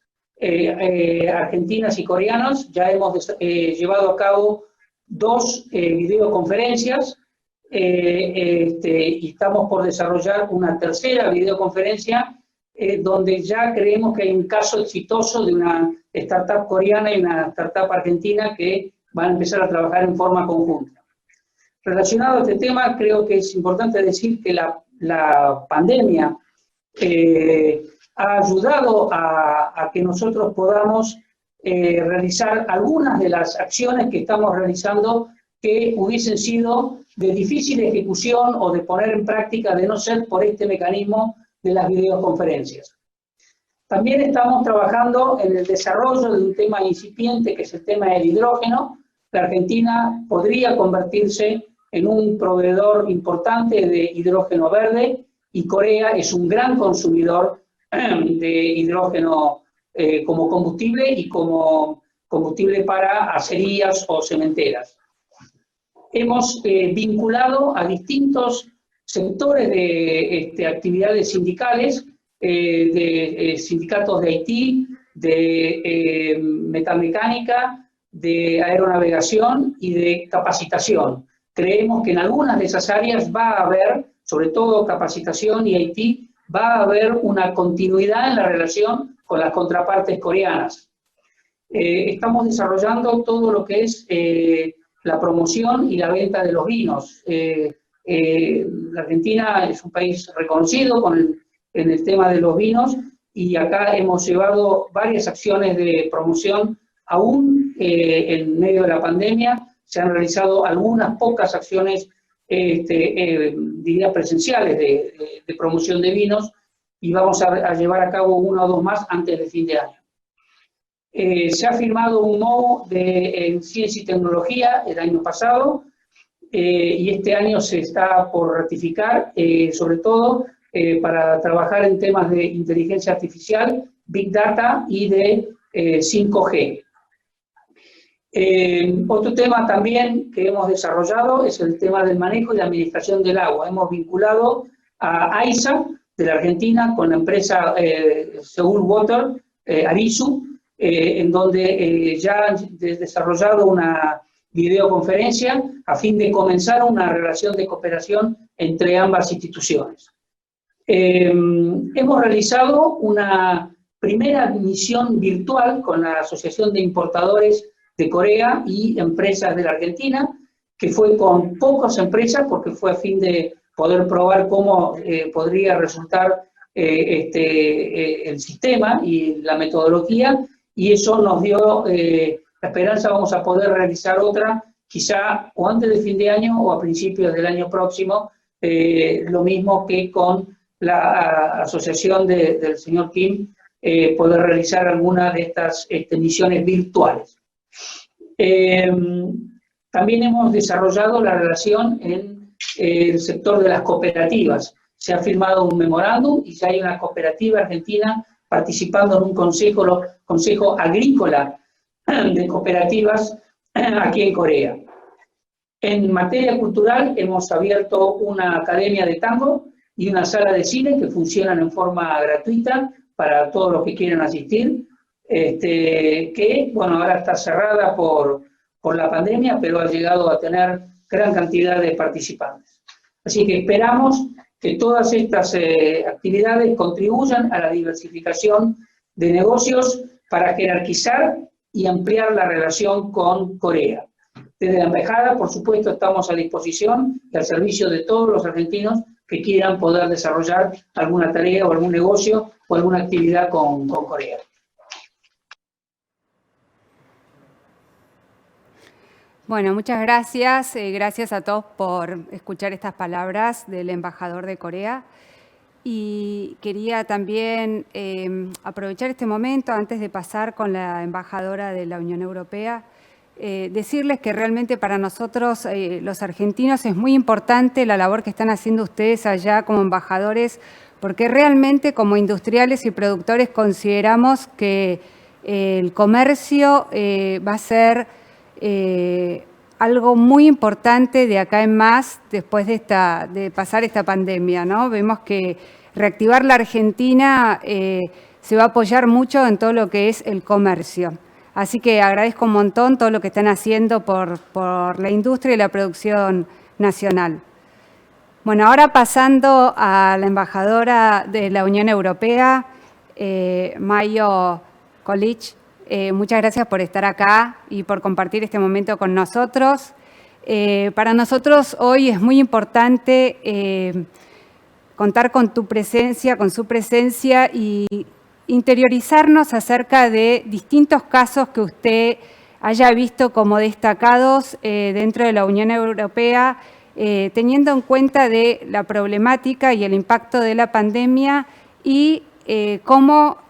argentinas y coreanas. Ya hemos llevado a cabo 2 videoconferencias y estamos por desarrollar una tercera videoconferencia donde ya creemos que hay un caso exitoso de una startup coreana y una startup argentina que van a empezar a trabajar en forma conjunta. Relacionado a este tema, creo que es importante decir que la pandemia ha ayudado a que nosotros podamos realizar algunas de las acciones que estamos realizando que hubiesen sido de difícil ejecución o de poner en práctica de no ser por este mecanismo de las videoconferencias. También estamos trabajando en el desarrollo de un tema incipiente que es el tema del hidrógeno. La Argentina podría convertirse en un proveedor importante de hidrógeno verde y Corea es un gran consumidor de hidrógeno como combustible y como combustible para acerías o cementeras. Hemos vinculado a distintos sectores de actividades sindicales, de sindicatos de Haití, de metalmecánica, de aeronavegación y de capacitación. Creemos que en algunas de esas áreas va a haber, sobre todo capacitación y Haití, va a haber una continuidad en la relación con las contrapartes coreanas. Estamos desarrollando todo lo que es la promoción y la venta de los vinos. La Argentina es un país reconocido en el tema de los vinos y acá hemos llevado varias acciones de promoción. Aún en medio de la pandemia se han realizado algunas pocas acciones, diría presenciales, de promoción de vinos y vamos a llevar a cabo 1 o 2 más antes del fin de año. Se ha firmado un MOU en ciencia y tecnología el año pasado y este año se está por ratificar, sobre todo para trabajar en temas de inteligencia artificial, Big Data y de 5G. Otro tema también que hemos desarrollado es el tema del manejo y la administración del agua. Hemos vinculado a AISA de la Argentina con la empresa Seoul Water, Arisu, en donde ya han desarrollado una videoconferencia a fin de comenzar una relación de cooperación entre ambas instituciones. Hemos realizado una primera misión virtual con la Asociación de Importadores de Corea y Empresas de la Argentina, que fue con pocas empresas porque fue a fin de poder probar cómo podría resultar el sistema y la metodología, y eso nos dio la esperanza. Vamos a poder realizar otra quizá o antes de fin de año o a principios del año próximo, lo mismo que con la asociación del señor Kim, poder realizar alguna de estas misiones virtuales. También hemos desarrollado la relación en el sector de las cooperativas. Se ha firmado un memorándum y ya hay una cooperativa argentina participando en un consejo agrícola de cooperativas aquí en Corea. En materia cultural hemos abierto una academia de tango y una sala de cine que funcionan en forma gratuita para todos los que quieran asistir, que bueno, ahora está cerrada por la pandemia, pero ha llegado a tener gran cantidad de participantes. Así que esperamos que todas estas actividades contribuyan a la diversificación de negocios para jerarquizar y ampliar la relación con Corea. Desde la Embajada, por supuesto, estamos a disposición y al servicio de todos los argentinos que quieran poder desarrollar alguna tarea o algún negocio o alguna actividad con Corea. Bueno, muchas gracias. Gracias a todos por escuchar estas palabras del embajador de Corea. Y quería también aprovechar este momento, antes de pasar con la embajadora de la Unión Europea, decirles que realmente para nosotros, los argentinos, es muy importante la labor que están haciendo ustedes allá como embajadores, porque realmente como industriales y productores consideramos que el comercio va a ser algo muy importante de acá en más después de pasar esta pandemia, ¿no? Vemos que reactivar la Argentina se va a apoyar mucho en todo lo que es el comercio. Así que agradezco un montón todo lo que están haciendo por la industria y la producción nacional. Bueno, ahora pasando a la embajadora de la Unión Europea, Mayo Kolic. Muchas gracias por estar acá y por compartir este momento con nosotros. Para nosotros hoy es muy importante contar con tu presencia, con su presencia y interiorizarnos acerca de distintos casos que usted haya visto como destacados dentro de la Unión Europea, teniendo en cuenta de la problemática y el impacto de la pandemia y cómo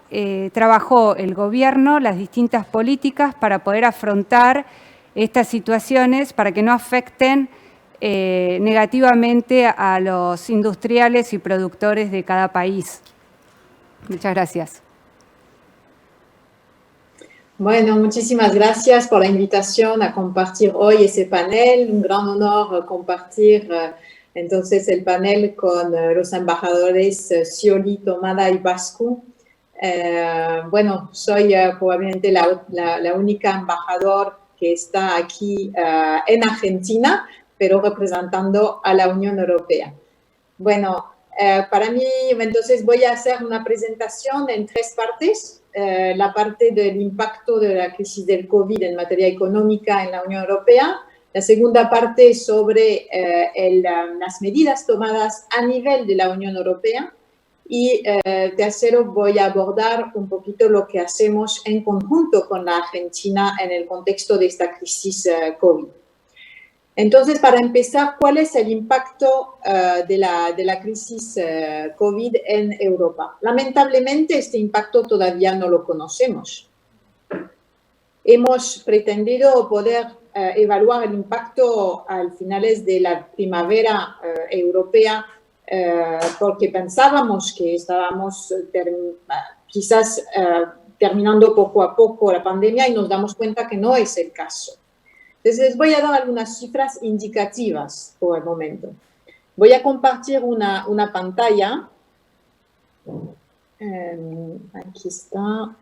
trabajó el gobierno, las distintas políticas para poder afrontar estas situaciones para que no afecten negativamente a los industriales y productores de cada país. Muchas gracias. Bueno, muchísimas gracias por la invitación a compartir hoy ese panel. Un gran honor compartir entonces el panel con los embajadores Scioli, Tomada y Bascu. Bueno, soy probablemente la única embajador que está aquí en Argentina, pero representando a la Unión Europea. Bueno, para mí, entonces voy a hacer una presentación en tres partes. La parte del impacto de la crisis del COVID en materia económica en la Unión Europea. La segunda parte sobre las medidas tomadas a nivel de la Unión Europea. Y tercero, voy a abordar un poquito lo que hacemos en conjunto con la Argentina en el contexto de esta crisis COVID. Entonces, para empezar, ¿cuál es el impacto de la crisis COVID en Europa? Lamentablemente, este impacto todavía no lo conocemos. Hemos pretendido poder evaluar el impacto al finales de la primavera europea porque pensábamos que estábamos quizás terminando poco a poco la pandemia y nos damos cuenta que no es el caso. Entonces, les voy a dar algunas cifras indicativas por el momento. Voy a compartir una pantalla. Aquí está.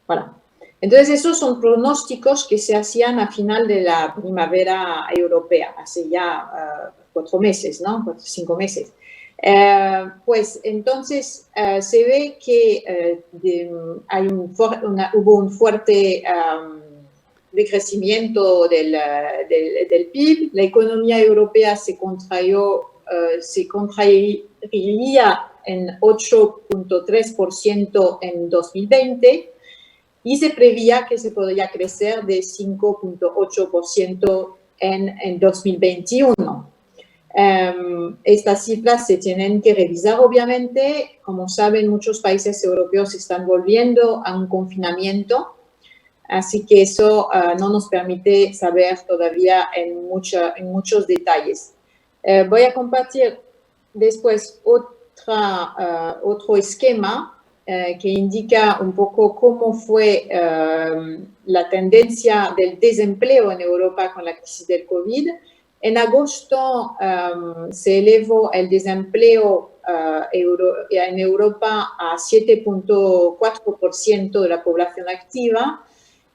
Voilà. Entonces, esos son pronósticos que se hacían a final de la primavera europea, hace ya 4 meses, ¿no? 5 meses. Pues entonces se ve que hubo un fuerte decrecimiento del PIB, la economía europea se contrairía en 8.3% en 2020 y se preveía que se podría crecer de 5.8% en 2021. Estas cifras se tienen que revisar, obviamente. Como saben, muchos países europeos están volviendo a un confinamiento, así que eso no nos permite saber todavía en muchos detalles. Voy a compartir después otro esquema que indica un poco cómo fue la tendencia del desempleo en Europa con la crisis del COVID. En agosto se elevó el desempleo en Europa a 7.4% de la población activa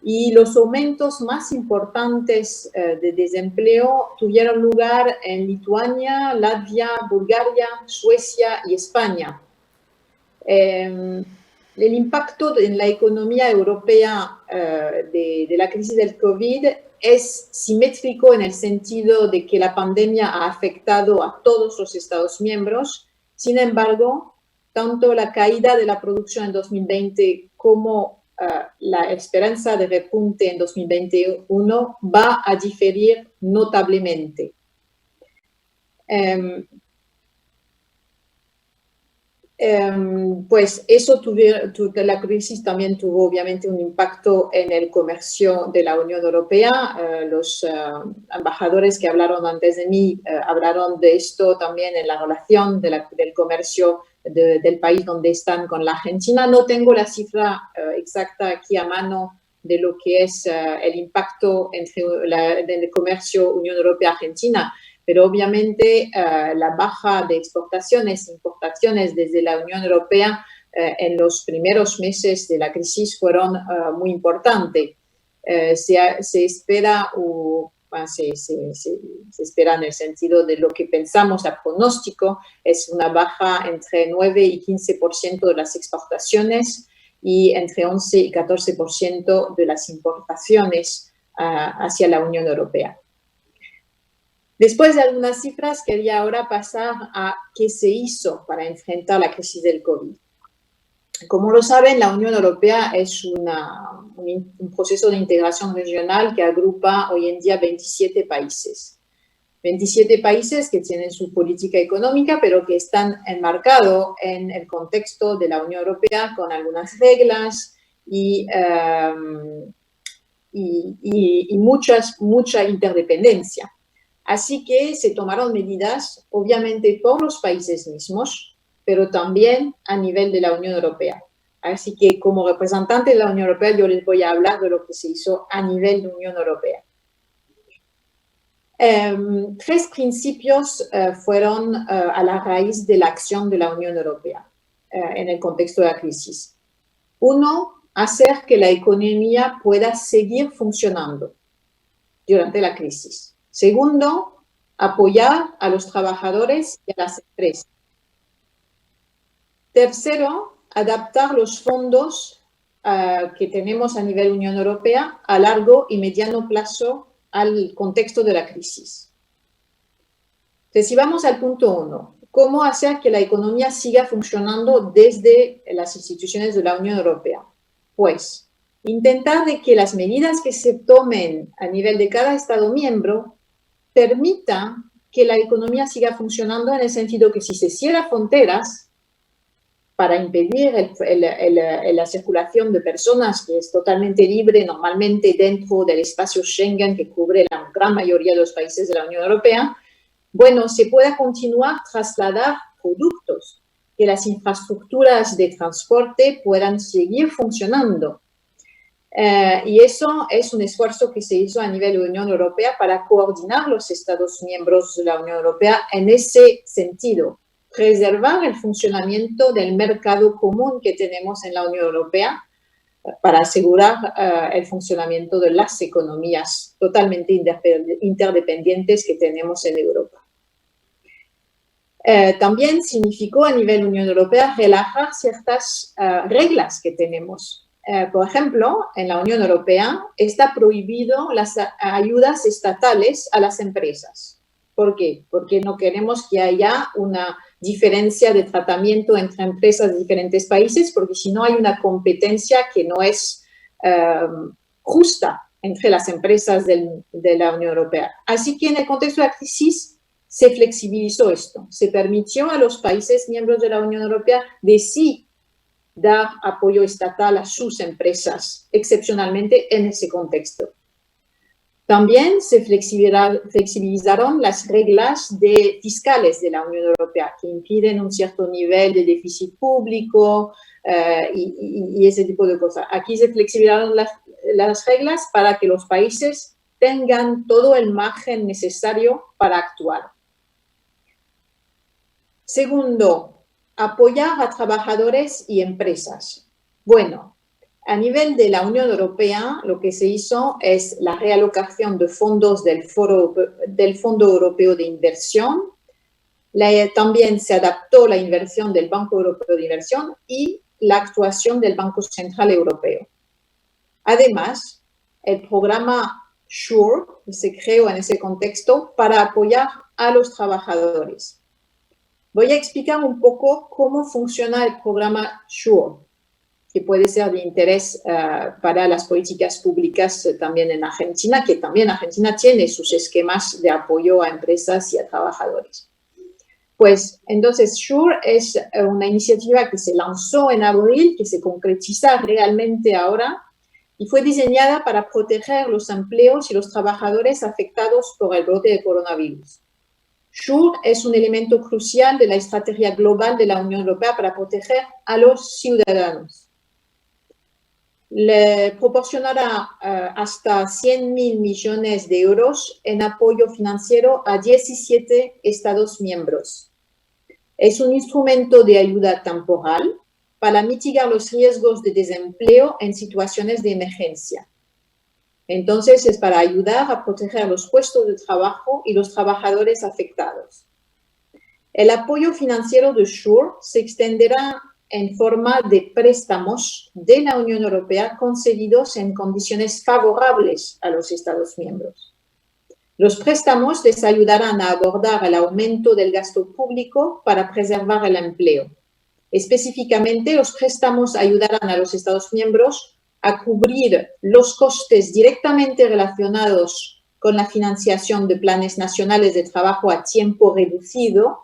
y los aumentos más importantes de desempleo tuvieron lugar en Lituania, Latvia, Bulgaria, Suecia y España. El impacto en la economía europea de la crisis del COVID es simétrico en el sentido de que la pandemia ha afectado a todos los Estados miembros. Sin embargo, tanto la caída de la producción en 2020 como la esperanza de repunte en 2021 va a diferir notablemente. Pues eso la crisis también tuvo obviamente un impacto en el comercio de la Unión Europea. Los embajadores que hablaron antes de mí hablaron de esto también en la relación del comercio del país donde están con la Argentina. No tengo la cifra exacta aquí a mano de lo que es el impacto del comercio Unión Europea-Argentina, pero obviamente la baja de exportaciones e importaciones desde la Unión Europea en los primeros meses de la crisis fueron muy importantes. Se espera, se espera en el sentido de lo que pensamos, el pronóstico es una baja entre 9 y 15% de las exportaciones y entre 11 y 14% de las importaciones hacia la Unión Europea. Después de algunas cifras, quería ahora pasar a qué se hizo para enfrentar la crisis del COVID. Como lo saben, la Unión Europea es un proceso de integración regional que agrupa hoy en día 27 países. 27 países que tienen su política económica, pero que están enmarcados en el contexto de la Unión Europea con algunas reglas y mucha interdependencia. Así que se tomaron medidas, obviamente, por los países mismos, pero también a nivel de la Unión Europea. Así que como representante de la Unión Europea, yo les voy a hablar de lo que se hizo a nivel de Unión Europea. Tres principios fueron a la raíz de la acción de la Unión Europea en el contexto de la crisis. Uno, hacer que la economía pueda seguir funcionando durante la crisis. Segundo, apoyar a los trabajadores y a las empresas. Tercero, adaptar los fondos que tenemos a nivel Unión Europea a largo y mediano plazo al contexto de la crisis. Entonces, si vamos al punto 1, ¿cómo hacer que la economía siga funcionando desde las instituciones de la Unión Europea? Pues, intentar de que las medidas que se tomen a nivel de cada Estado miembro permita que la economía siga funcionando en el sentido que si se cierran fronteras para impedir la circulación de personas, que es totalmente libre normalmente dentro del espacio Schengen que cubre la gran mayoría de los países de la Unión Europea, bueno, se pueda continuar a trasladar productos, que las infraestructuras de transporte puedan seguir funcionando. Y eso es un esfuerzo que se hizo a nivel de Unión Europea para coordinar los Estados miembros de la Unión Europea en ese sentido, preservar el funcionamiento del mercado común que tenemos en la Unión Europea para asegurar el funcionamiento de las economías totalmente interdependientes que tenemos en Europa. también significó a nivel Unión Europea relajar ciertas reglas que tenemos. Por ejemplo, en la Unión Europea está prohibido las ayudas estatales a las empresas. ¿Por qué? Porque no queremos que haya una diferencia de tratamiento entre empresas de diferentes países, porque si no hay una competencia que no es justa entre las empresas de la Unión Europea. Así que en el contexto de la crisis se flexibilizó esto, se permitió a los países miembros de la Unión Europea de sí dar apoyo estatal a sus empresas, excepcionalmente en ese contexto. También se flexibilizaron las reglas fiscales de la Unión Europea, que impiden un cierto nivel de déficit público y ese tipo de cosas. Aquí se flexibilizaron las reglas para que los países tengan todo el margen necesario para actuar. Segundo, apoyar a trabajadores y empresas. Bueno, a nivel de la Unión Europea, lo que se hizo es la realocación de fondos del Fondo Europeo de Inversión. También se adaptó la inversión del Banco Europeo de Inversión y la actuación del Banco Central Europeo. Además, el programa SURE se creó en ese contexto para apoyar a los trabajadores. Voy a explicar un poco cómo funciona el programa SURE, que puede ser de interés para las políticas públicas también en Argentina, que también Argentina tiene sus esquemas de apoyo a empresas y a trabajadores. Pues entonces SURE es una iniciativa que se lanzó en abril, que se concretiza realmente ahora y fue diseñada para proteger los empleos y los trabajadores afectados por el brote de coronavirus. SURE es un elemento crucial de la estrategia global de la Unión Europea para proteger a los ciudadanos. Le proporcionará hasta 100.000 millones de euros en apoyo financiero a 17 Estados miembros. Es un instrumento de ayuda temporal para mitigar los riesgos de desempleo en situaciones de emergencia. Entonces, es para ayudar a proteger los puestos de trabajo y los trabajadores afectados. El apoyo financiero de SURE se extenderá en forma de préstamos de la Unión Europea concedidos en condiciones favorables a los Estados miembros. Los préstamos les ayudarán a abordar el aumento del gasto público para preservar el empleo. Específicamente, los préstamos ayudarán a los Estados miembros a cubrir los costes directamente relacionados con la financiación de planes nacionales de trabajo a tiempo reducido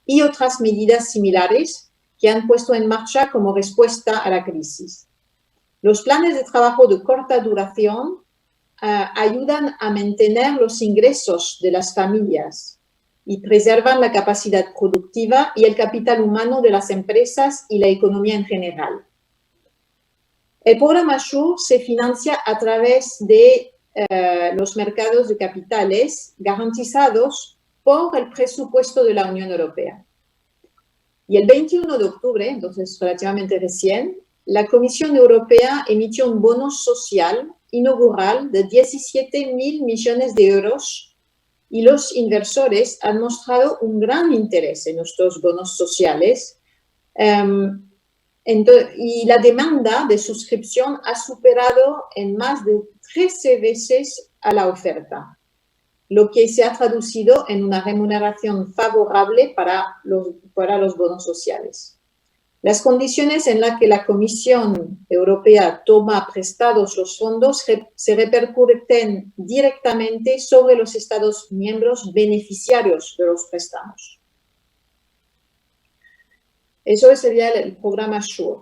y otras medidas similares que han puesto en marcha como respuesta a la crisis. Los planes de trabajo de corta duración ayudan a mantener los ingresos de las familias y preservan la capacidad productiva y el capital humano de las empresas y la economía en general. El programa SURE se financia a través de los mercados de capitales garantizados por el presupuesto de la Unión Europea. Y el 21 de octubre, entonces relativamente recién, la Comisión Europea emitió un bono social inaugural de 17.000 millones de euros y los inversores han mostrado un gran interés en estos bonos sociales. Y la demanda de suscripción ha superado en más de 13 veces a la oferta, lo que se ha traducido en una remuneración favorable para los bonos sociales. Las condiciones en las que la Comisión Europea toma prestados los fondos se repercuten directamente sobre los Estados miembros beneficiarios de los préstamos. Eso sería el programa SURE.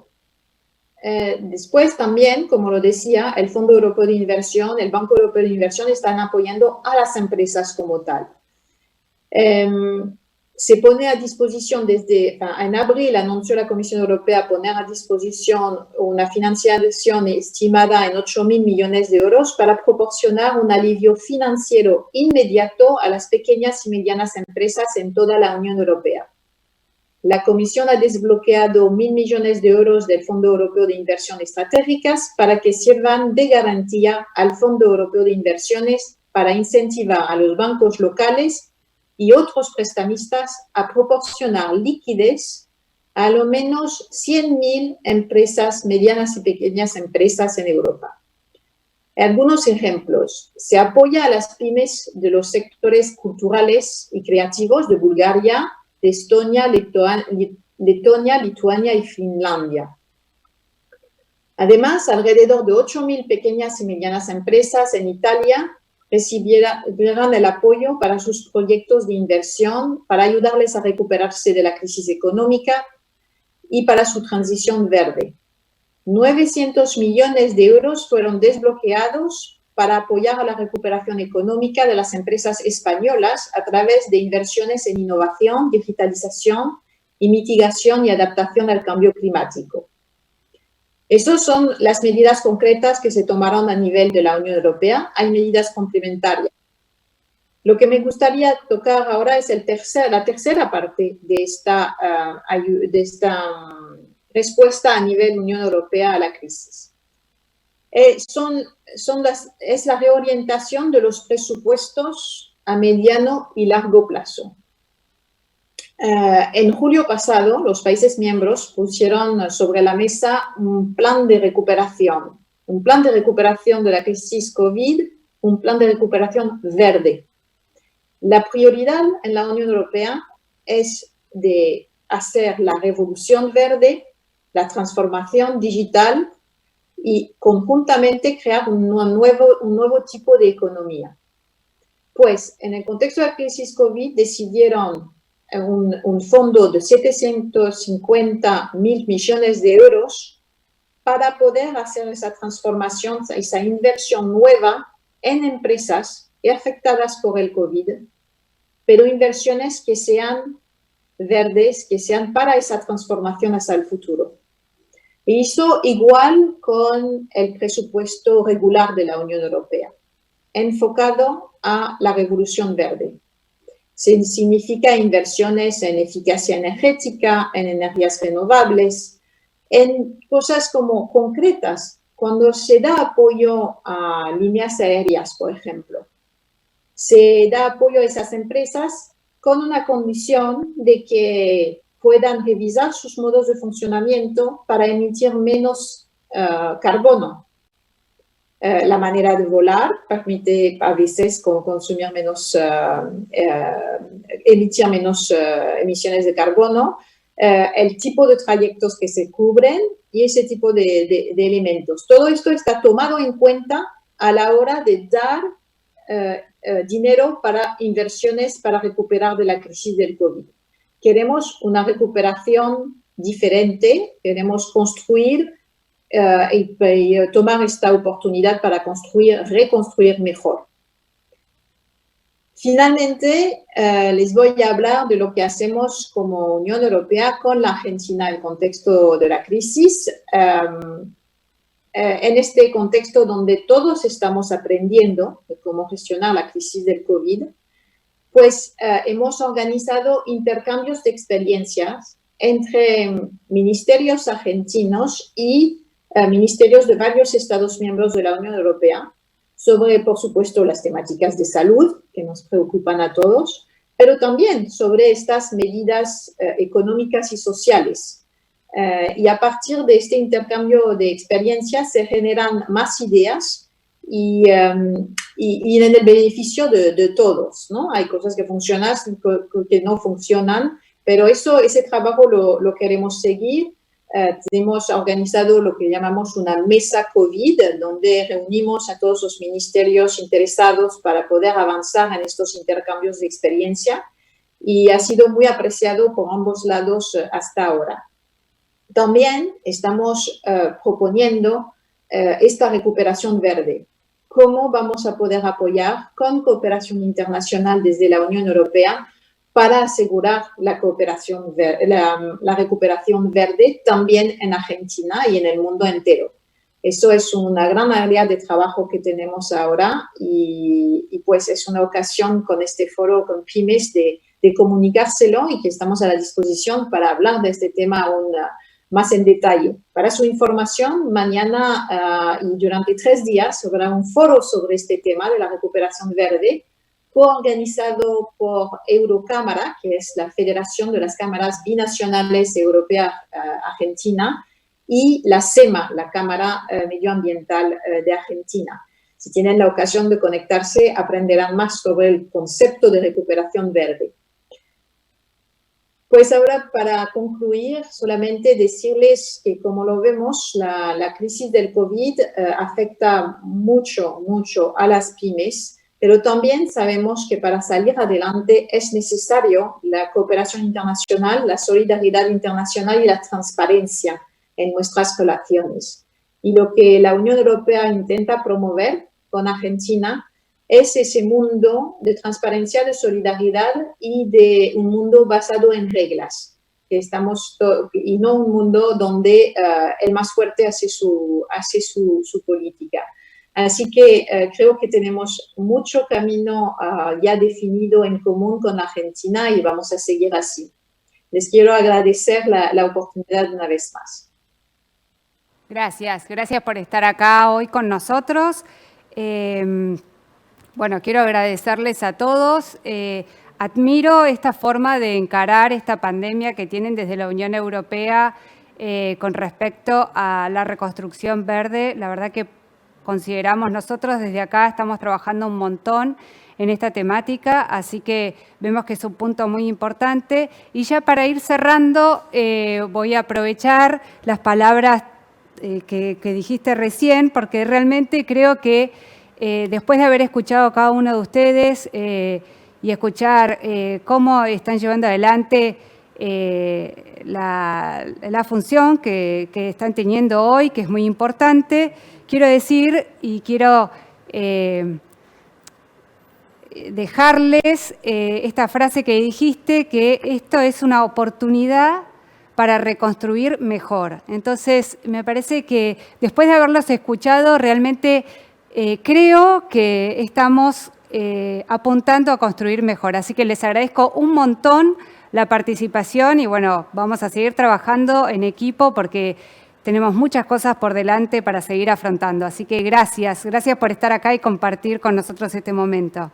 Después también, como lo decía, el Fondo Europeo de Inversión, el Banco Europeo de Inversión están apoyando a las empresas como tal. Se pone a disposición en abril anunció la Comisión Europea poner a disposición una financiación estimada en 8.000 millones de euros para proporcionar un alivio financiero inmediato a las pequeñas y medianas empresas en toda la Unión Europea. La Comisión ha desbloqueado 1.000 millones de euros del Fondo Europeo de Inversión Estratégicas para que sirvan de garantía al Fondo Europeo de Inversiones para incentivar a los bancos locales y otros prestamistas a proporcionar liquidez a lo menos 100.000 empresas, medianas y pequeñas empresas en Europa. Algunos ejemplos. Se apoya a las pymes de los sectores culturales y creativos de Bulgaria, de Estonia, Letonia, Lituania y Finlandia. Además, alrededor de 8.000 pequeñas y medianas empresas en Italia recibirán el apoyo para sus proyectos de inversión, para ayudarles a recuperarse de la crisis económica y para su transición verde. 900 millones de euros fueron desbloqueados para apoyar a la recuperación económica de las empresas españolas a través de inversiones en innovación, digitalización y mitigación y adaptación al cambio climático. Estas son las medidas concretas que se tomaron a nivel de la Unión Europea. Hay medidas complementarias. Lo que me gustaría tocar ahora es la tercera parte de esta respuesta a nivel Unión Europea a la crisis. Es la reorientación de los presupuestos a mediano y largo plazo. En julio pasado, los países miembros pusieron sobre la mesa un plan de recuperación de la crisis COVID, un plan de recuperación verde. La prioridad en la Unión Europea es de hacer la revolución verde, la transformación digital y conjuntamente crear un nuevo tipo de economía. Pues en el contexto de la crisis COVID decidieron un fondo de 750.000 millones de euros para poder hacer esa transformación, esa inversión nueva en empresas afectadas por el COVID, pero inversiones que sean verdes, que sean para esa transformación hacia el futuro. Y eso igual con el presupuesto regular de la Unión Europea, enfocado a la revolución verde. Significa inversiones en eficacia energética, en energías renovables, en cosas como concretas. Cuando se da apoyo a líneas aéreas, por ejemplo, se da apoyo a esas empresas con una condición de que puedan revisar sus modos de funcionamiento para emitir menos carbono. La manera de volar permite a veces consumir menos, emitir menos emisiones de carbono, el tipo de trayectos que se cubren y ese tipo de elementos. Todo esto está tomado en cuenta a la hora de dar dinero para inversiones para recuperar de la crisis del COVID. Queremos una recuperación diferente, queremos construir y tomar esta oportunidad para reconstruir mejor. Finalmente, les voy a hablar de lo que hacemos como Unión Europea con la Argentina en el contexto de la crisis. En este contexto donde todos estamos aprendiendo de cómo gestionar la crisis del COVID, pues hemos organizado intercambios de experiencias entre ministerios argentinos y ministerios de varios Estados miembros de la Unión Europea sobre, por supuesto, las temáticas de salud que nos preocupan a todos, pero también sobre estas medidas económicas y sociales. Y a partir de este intercambio de experiencias se generan más ideas y en el beneficio de todos, ¿no? Hay cosas que funcionan, que no funcionan, pero ese trabajo lo queremos seguir. Tenemos organizado lo que llamamos una mesa COVID, donde reunimos a todos los ministerios interesados para poder avanzar en estos intercambios de experiencia y ha sido muy apreciado por ambos lados hasta ahora. También estamos proponiendo esta recuperación verde. ¿Cómo vamos a poder apoyar con cooperación internacional desde la Unión Europea para asegurar la recuperación verde también en Argentina y en el mundo entero? Eso es una gran área de trabajo que tenemos ahora y pues es una ocasión con este foro con pymes de comunicárselo y que estamos a la disposición para hablar de este tema aún más en detalle. Para su información, mañana y durante 3 días habrá un foro sobre este tema de la recuperación verde coorganizado por Eurocámara, que es la Federación de las Cámaras Binacionales Europea-Argentina, y la CEMA, la Cámara Medioambiental de Argentina. Si tienen la ocasión de conectarse, aprenderán más sobre el concepto de recuperación verde. Pues ahora, para concluir, solamente decirles que, como lo vemos, la crisis del COVID afecta mucho a las pymes, pero también sabemos que para salir adelante es necesario la cooperación internacional, la solidaridad internacional y la transparencia en nuestras relaciones. Y lo que la Unión Europea intenta promover con Argentina es ese mundo de transparencia, de solidaridad y de un mundo basado en reglas, y no un mundo donde el más fuerte hace su política. Así que creo que tenemos mucho camino ya definido en común con Argentina y vamos a seguir así. Les quiero agradecer la oportunidad una vez más. Gracias por estar acá hoy con nosotros. Bueno, quiero agradecerles a todos. Admiro esta forma de encarar esta pandemia que tienen desde la Unión Europea con respecto a la reconstrucción verde. La verdad que consideramos nosotros desde acá, estamos trabajando un montón en esta temática, así que vemos que es un punto muy importante. Y ya para ir cerrando, voy a aprovechar las palabras que dijiste recién, porque realmente creo que después de haber escuchado a cada uno de ustedes y escuchar cómo están llevando adelante la función que están teniendo hoy, que es muy importante, quiero decir y quiero dejarles esta frase que dijiste, que esto es una oportunidad para reconstruir mejor. Entonces, me parece que después de haberlos escuchado, realmente creo que estamos apuntando a construir mejor. Así que les agradezco un montón la participación y bueno, vamos a seguir trabajando en equipo porque tenemos muchas cosas por delante para seguir afrontando. Así que gracias por estar acá y compartir con nosotros este momento.